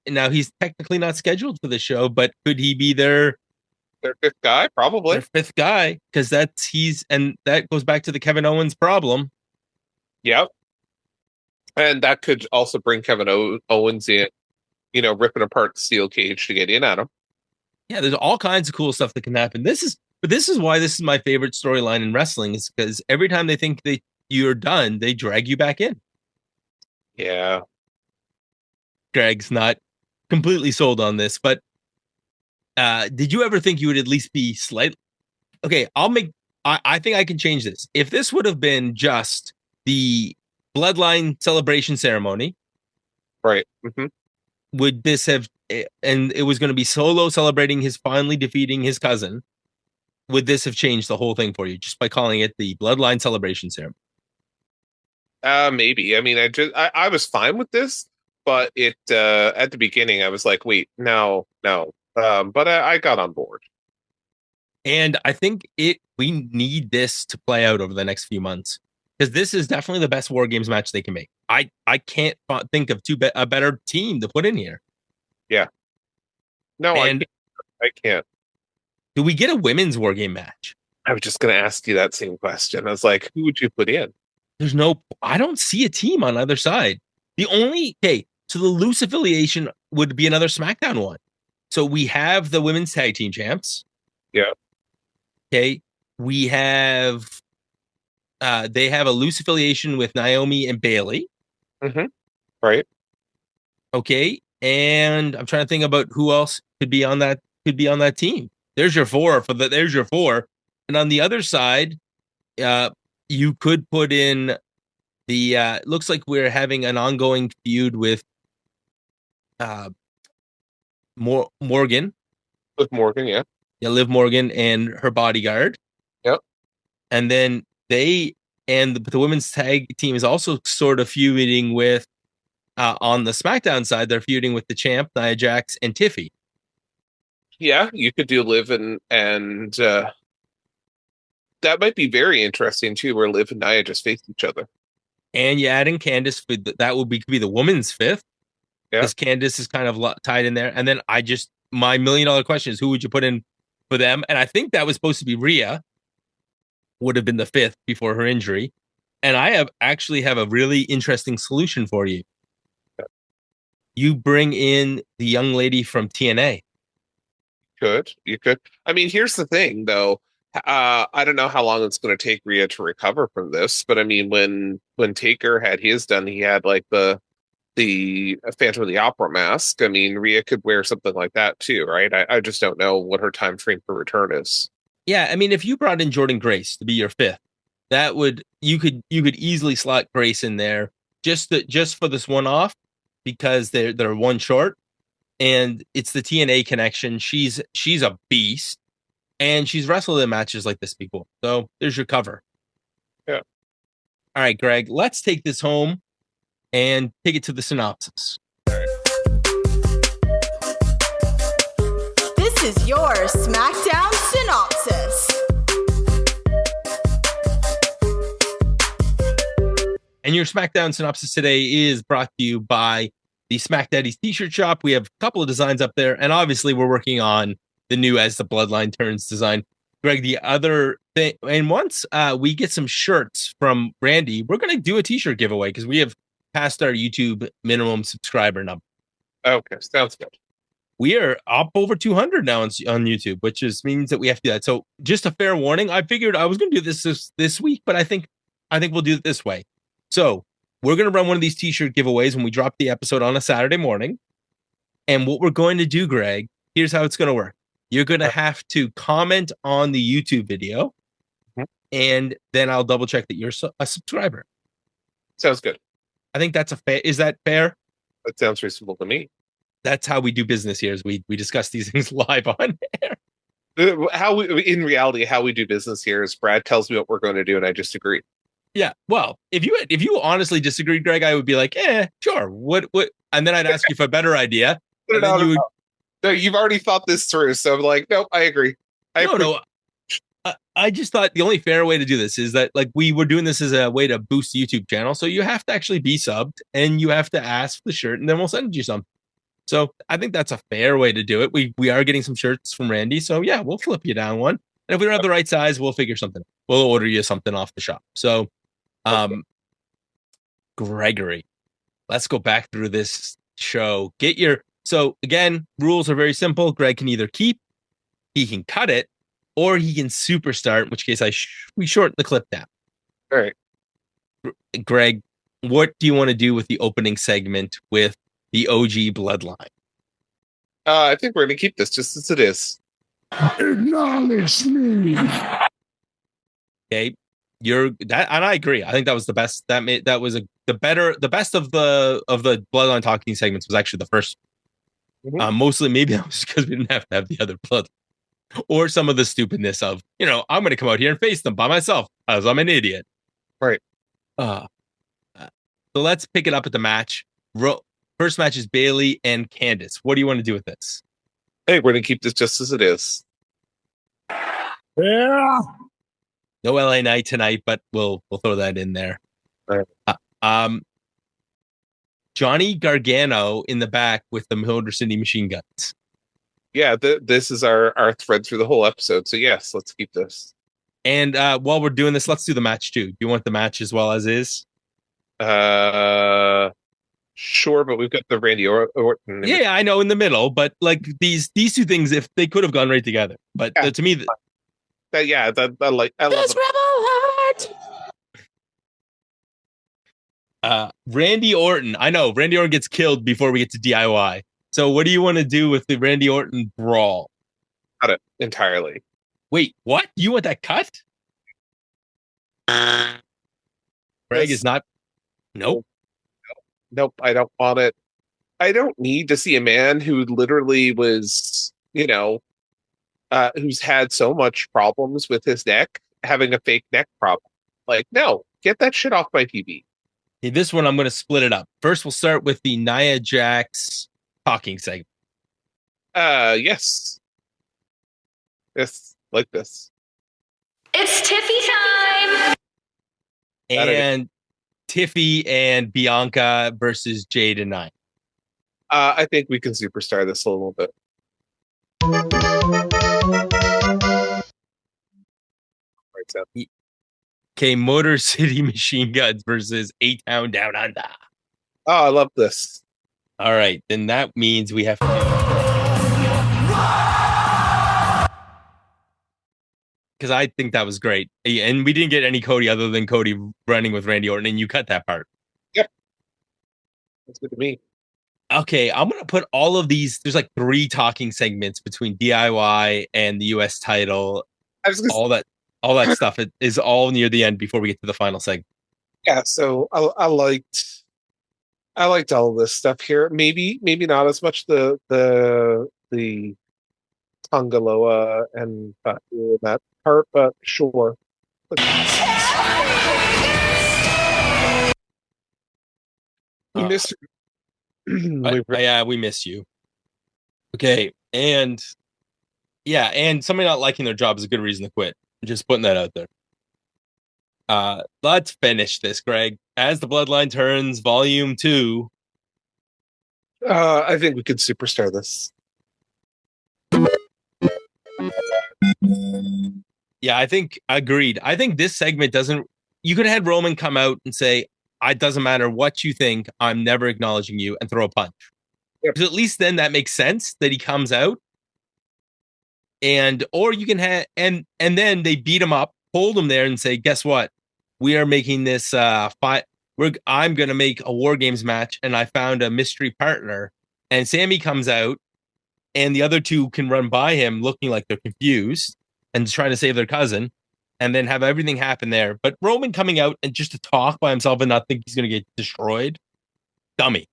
Now he's technically not scheduled for the show, but could he be their fifth guy? Probably their fifth guy, because that goes back to the Kevin Owens problem. Yep, and that could also bring Kevin Owens in, ripping apart the steel cage to get in at him. Yeah, there's all kinds of cool stuff that can happen. This is why this is my favorite storyline in wrestling, is because every time they think you're done, they drag you back in. Yeah. Greg's not completely sold on this, but did you ever think you would at least be slightly? Okay, I think I can change this. If this would have been just the Bloodline celebration ceremony, right? Mm-hmm. Would this have, and it was going to be Solo celebrating his finally defeating his cousin, would this have changed the whole thing for you just by calling it the Bloodline celebration ceremony? Maybe. I mean, I was fine with this, but it at the beginning I was like, wait, no. But I got on board. And I think we need this to play out over the next few months, because this is definitely the best War Games match they can make. I can't think of a better team to put in here. Yeah. No, I can't. Do we get a women's War Game match? I was just going to ask you that same question. I was like, who would you put in? I don't see a team on either side. So the loose affiliation would be another SmackDown one. So we have the women's tag team champs. Yeah. Okay. We have, they have a loose affiliation with Naomi and Bayley. Mm-hmm. Right. Okay. And I'm trying to think about who else could be on that team. There's your four And on the other side, you could put in the, looks like we're having an ongoing feud with Morgan. With Morgan, yeah. Yeah, Liv Morgan and her bodyguard. Yep. And then the women's tag team is also sort of feuding with, on the SmackDown side, they're feuding with the champ, Nia Jax, and Tiffy. Yeah, you could do Liv and that might be very interesting too, where Liv and Nia just face each other. And you add in Candice, that would be the women's fifth. Yeah. Because Candice is kind of tied in there. And then my $1 million question is, who would you put in for them? And I think that was supposed to be Rhea, would have been the fifth before her injury. And I actually have a really interesting solution for you. Yeah. You bring in the young lady from TNA. You could. I mean, here's the thing, though. I don't know how long it's going to take Rhea to recover from this, but I mean, when Taker had his done, he had like the Phantom of the Opera mask. I mean, Rhea could wear something like that too, right? I just don't know what her time frame for return is. Yeah, I mean, if you brought in Jordan Grace to be your fifth, you could easily slot Grace in there just for this one off, because they're one short, and it's the TNA connection. She's a beast, and she's wrestled in matches like this before. So there's your cover. Yeah. All right, Greg, let's take this home and take it to the synopsis. This is your SmackDown synopsis. And your SmackDown synopsis today is brought to you by the SmackDaddies t-shirt shop. We have a couple of designs up there, and obviously we're working on the new As the Bloodline Turns design. Greg, the other thing, and once we get some shirts from Randy, we're going to do a t-shirt giveaway because we have passed our YouTube minimum subscriber number. Okay, sounds good. We are up over 200 now on YouTube, which means that we have to do that. So just a fair warning. I figured I was going to do this week, but I think we'll do it this way. So we're going to run one of these t-shirt giveaways when we drop the episode on a Saturday morning. And what we're going to do, Greg, here's how it's going to work. You're going to have to comment on the YouTube video, and then I'll double check that you're a subscriber. Sounds good. I think that's is that fair? That sounds reasonable to me. That's how we do business here. Is we discuss these things live on air. In reality, how we do business here is Brad tells me what we're going to do, and I just agree. Yeah. Well, if you honestly disagreed, Greg, I would be like, sure. What? And then I'd ask you for a better idea. No, you've already thought this through, so I'm like, nope, I agree. I just thought the only fair way to do this is that, like, we were doing this as a way to boost the YouTube channel. So you have to actually be subbed, and you have to ask for the shirt, and then we'll send you some. So I think that's a fair way to do it. We are getting some shirts from Randy, so yeah, we'll flip you down one. And if we don't have the right size, we'll figure something. We'll order you something off the shop. So, Gregory, let's go back through this show. So again, rules are very simple. Greg can either keep, he can cut it, or he can super start, in which case we shorten the clip down. All right. Greg, what do you want to do with the opening segment with the OG Bloodline? I think we're going to keep this just as it is. Acknowledge me. Okay. And I agree. I think that was the best. That was the best of the Bloodline talking segments was actually the first. Mostly maybe that was because we didn't have to have the other blood, or some of the stupidness of, I'm going to come out here and face them by myself as I'm an idiot. Right. So let's pick it up at the match. First match is Bayley and Candice. What do you want to do with this? I think we're going to keep this just as it is. Yeah. No LA Knight tonight, but we'll throw that in there. Right. Johnny Gargano in the back with the Motor City Machine Guns. Yeah, this is our thread through the whole episode. So yes, let's keep this. And while we're doing this, let's do the match too. Do you want the match as well as is? Sure, but we've got the Randy Orton. Yeah, I know, in the middle, but like these two things, if they could have gone right together. But to me, I love it. Randy Orton. I know Randy Orton gets killed before we get to DIY. So what do you want to do with the Randy Orton brawl? Cut it entirely. Wait, what? You want that cut? Greg is not. Nope. Nope, I don't want it. I don't need to see a man who literally was, who's had so much problems with his neck, having a fake neck problem. Like, no, get that shit off my TV. Hey, this one, I'm going to split it up. First, we'll start with the Nia Jax talking segment. Yes. Yes, like this. It's Tiffy time! And Tiffy and Bianca versus Jade and Nia. I think we can superstar this a little bit. Right, so. Okay, Motor City Machine Guns versus A-Town Down Under. Oh, I love this. All right, then that means we have to do... Because I think that was great. And we didn't get any Cody other than Cody running with Randy Orton, and you cut that part. Yep. That's good to me. Okay, I'm going to put all of these... There's like 3 talking segments between DIY and the U.S. title. All that stuff is all near the end before we get to the final segment. Yeah, so I liked all of this stuff here. Maybe not as much the Tongaloa and that part, but sure. We miss you. We miss you. Okay, and somebody not liking their job is a good reason to quit. Just putting that out there. Let's finish this, Greg. As the Bloodline turns, Volume 2. I think we could superstar this. Yeah, I think agreed. I think this segment doesn't. You could have had Roman come out and say, "It doesn't matter what you think. I'm never acknowledging you," and throw a punch. Yep. Because at least then that makes sense that he comes out, and or you can have and then they beat him up, hold him there, and say, "Guess what? We are making this fight. I'm going to make a War Games match, and I found a mystery partner." And Sammy comes out, and the other two can run by him, looking like they're confused and trying to save their cousin, and then have everything happen there. But Roman coming out and just to talk by himself and not think he's going to get destroyed, dummy.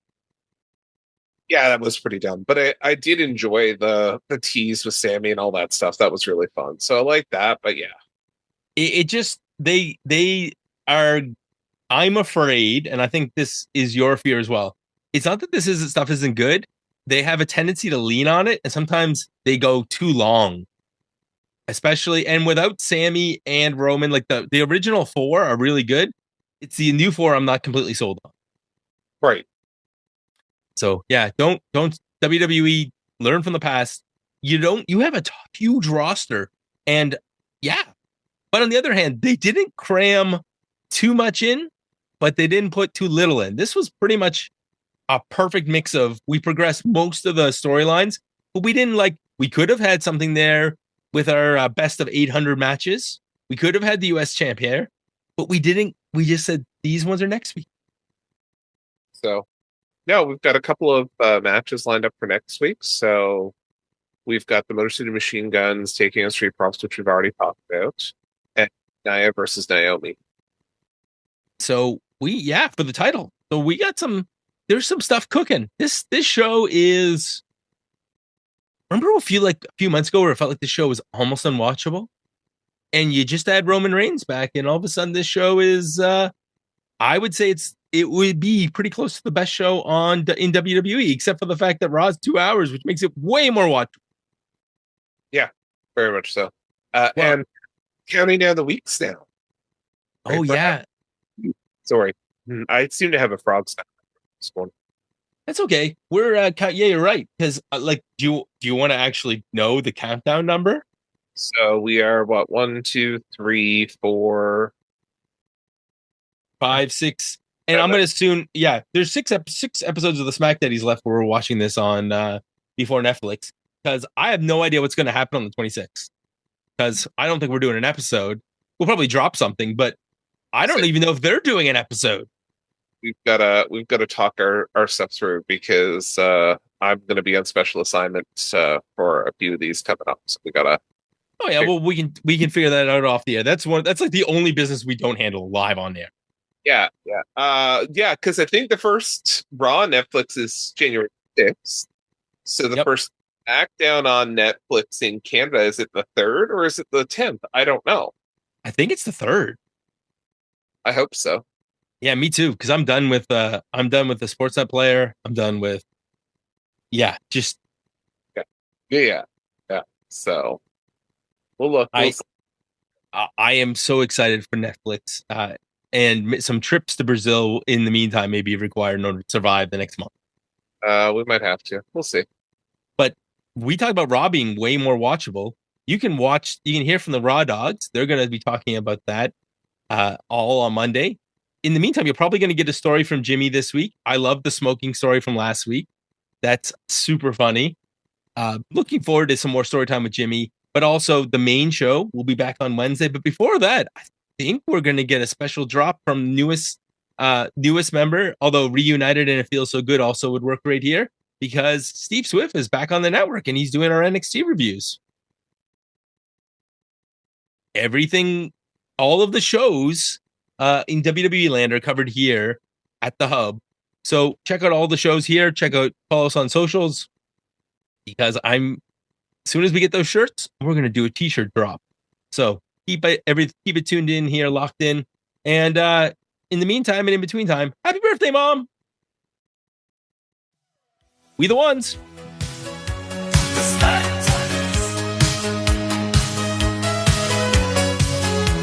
Yeah, that was pretty dumb. But I did enjoy the tease with Sammy and all that stuff. That was really fun. So I like that. But yeah, It just they are. I'm afraid, and I think this is your fear as well. It's not that this stuff isn't good. They have a tendency to lean on it, and sometimes they go too long. Especially, and without Sammy and Roman, like the original four are really good. It's the new four I'm not completely sold on. right. So yeah, don't WWE learn from the past. You have a huge roster, and yeah, but on the other hand, they didn't cram too much in, but they didn't put too little in. This was pretty much a perfect mix of we progressed most of the storylines, but we didn't we could have had something there with our best of 800 matches. We could have had the US champ here, but we didn't. We just said these ones are next week. So no, we've got a couple of matches lined up for next week. So we've got the Motor City Machine Guns taking on Street Profits, which we've already talked about, and Nia versus Naomi. So for the title. So we got there's some stuff cooking. This show is. Remember a few months ago where it felt like the show was almost unwatchable, and you just add Roman Reigns back, and all of a sudden this show is. I would say it would be pretty close to the best show in WWE, except for the fact that Raw's 2 hours, which makes it way more watchable. Yeah, very much so. And counting down the weeks now. Oh yeah. Sorry, I seem to have a frog sound this morning. That's okay. We're you're right. Because do you want to actually know the countdown number? So we are 1, 2, 3, 4, 5, 6, and I'm gonna assume there's six episodes of the SmackDaddies left where we're watching this on before Netflix, because I have no idea what's gonna happen on the 26th. Because I don't think we're doing an episode. We'll probably drop something, but I don't even know if they're doing an episode. We've got to talk our stuff through, because I'm going to be on special assignment for a few of these coming up. So we gotta. Oh yeah, well we can figure that out off the air. That's like the only business we don't handle live on air. Yeah. Because I think the first Raw on Netflix is January 6th. So the first SmackDown on Netflix in Canada, is it the 3rd or is it the 10th? I don't know. I think it's the 3rd. I hope so. Yeah, me too. Because I'm done with the Sportsnet player. I'm done with. Yeah. So we'll look. I am so excited for Netflix. And some trips to Brazil in the meantime may be required in order to survive the next month. We might have to. We'll see. But we talk about Raw being way more watchable. You can hear from the Raw Dogs. They're going to be talking about that all on Monday. In the meantime, you're probably going to get a story from Jimmy this week. I love the smoking story from last week. That's super funny. Looking forward to some more story time with Jimmy. But also the main show will be back on Wednesday. But before that, I think we're going to get a special drop from newest member, although reunited and it feels so good also would work right here, because Steve Swift is back on the network and he's doing our NXT reviews. All of the shows in WWE land are covered here at the hub. So check out all the shows here. Follow us on socials, because as soon as we get those shirts, we're going to do a t-shirt drop. So keep it tuned in here, locked in. And in the meantime and in between time, happy birthday, Mom. We the ones.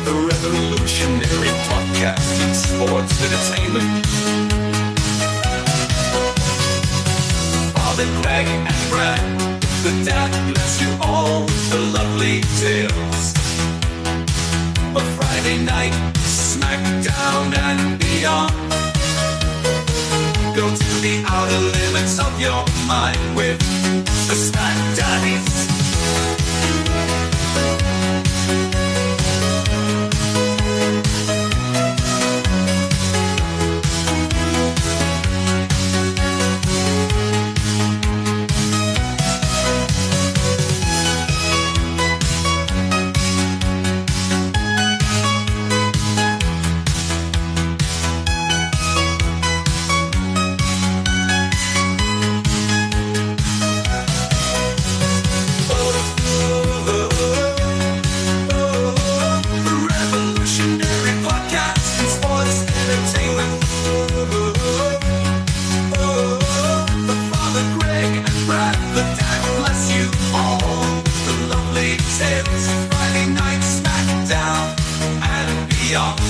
The revolutionary podcast. Broadcasting sports entertainment. Father Greg and Brad, the dad bless you all, the lovely tales. But Friday night, SmackDown and beyond. Go to the outer limits of your mind with the SmackDaddies.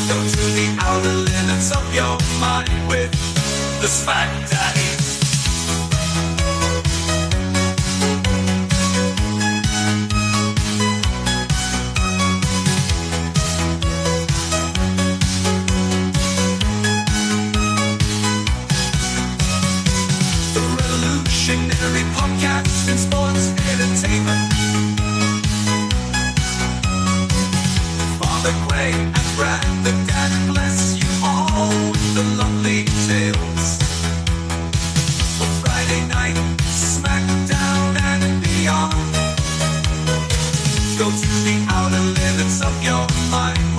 Go to the outer limits of your mind with the SmackDaddies. The revolutionary podcast in sports entertainment. Father Quay and Brad, the dad bless you all with the lovely tales. For Friday night, SmackDown and beyond. Go to the outer limits of your mind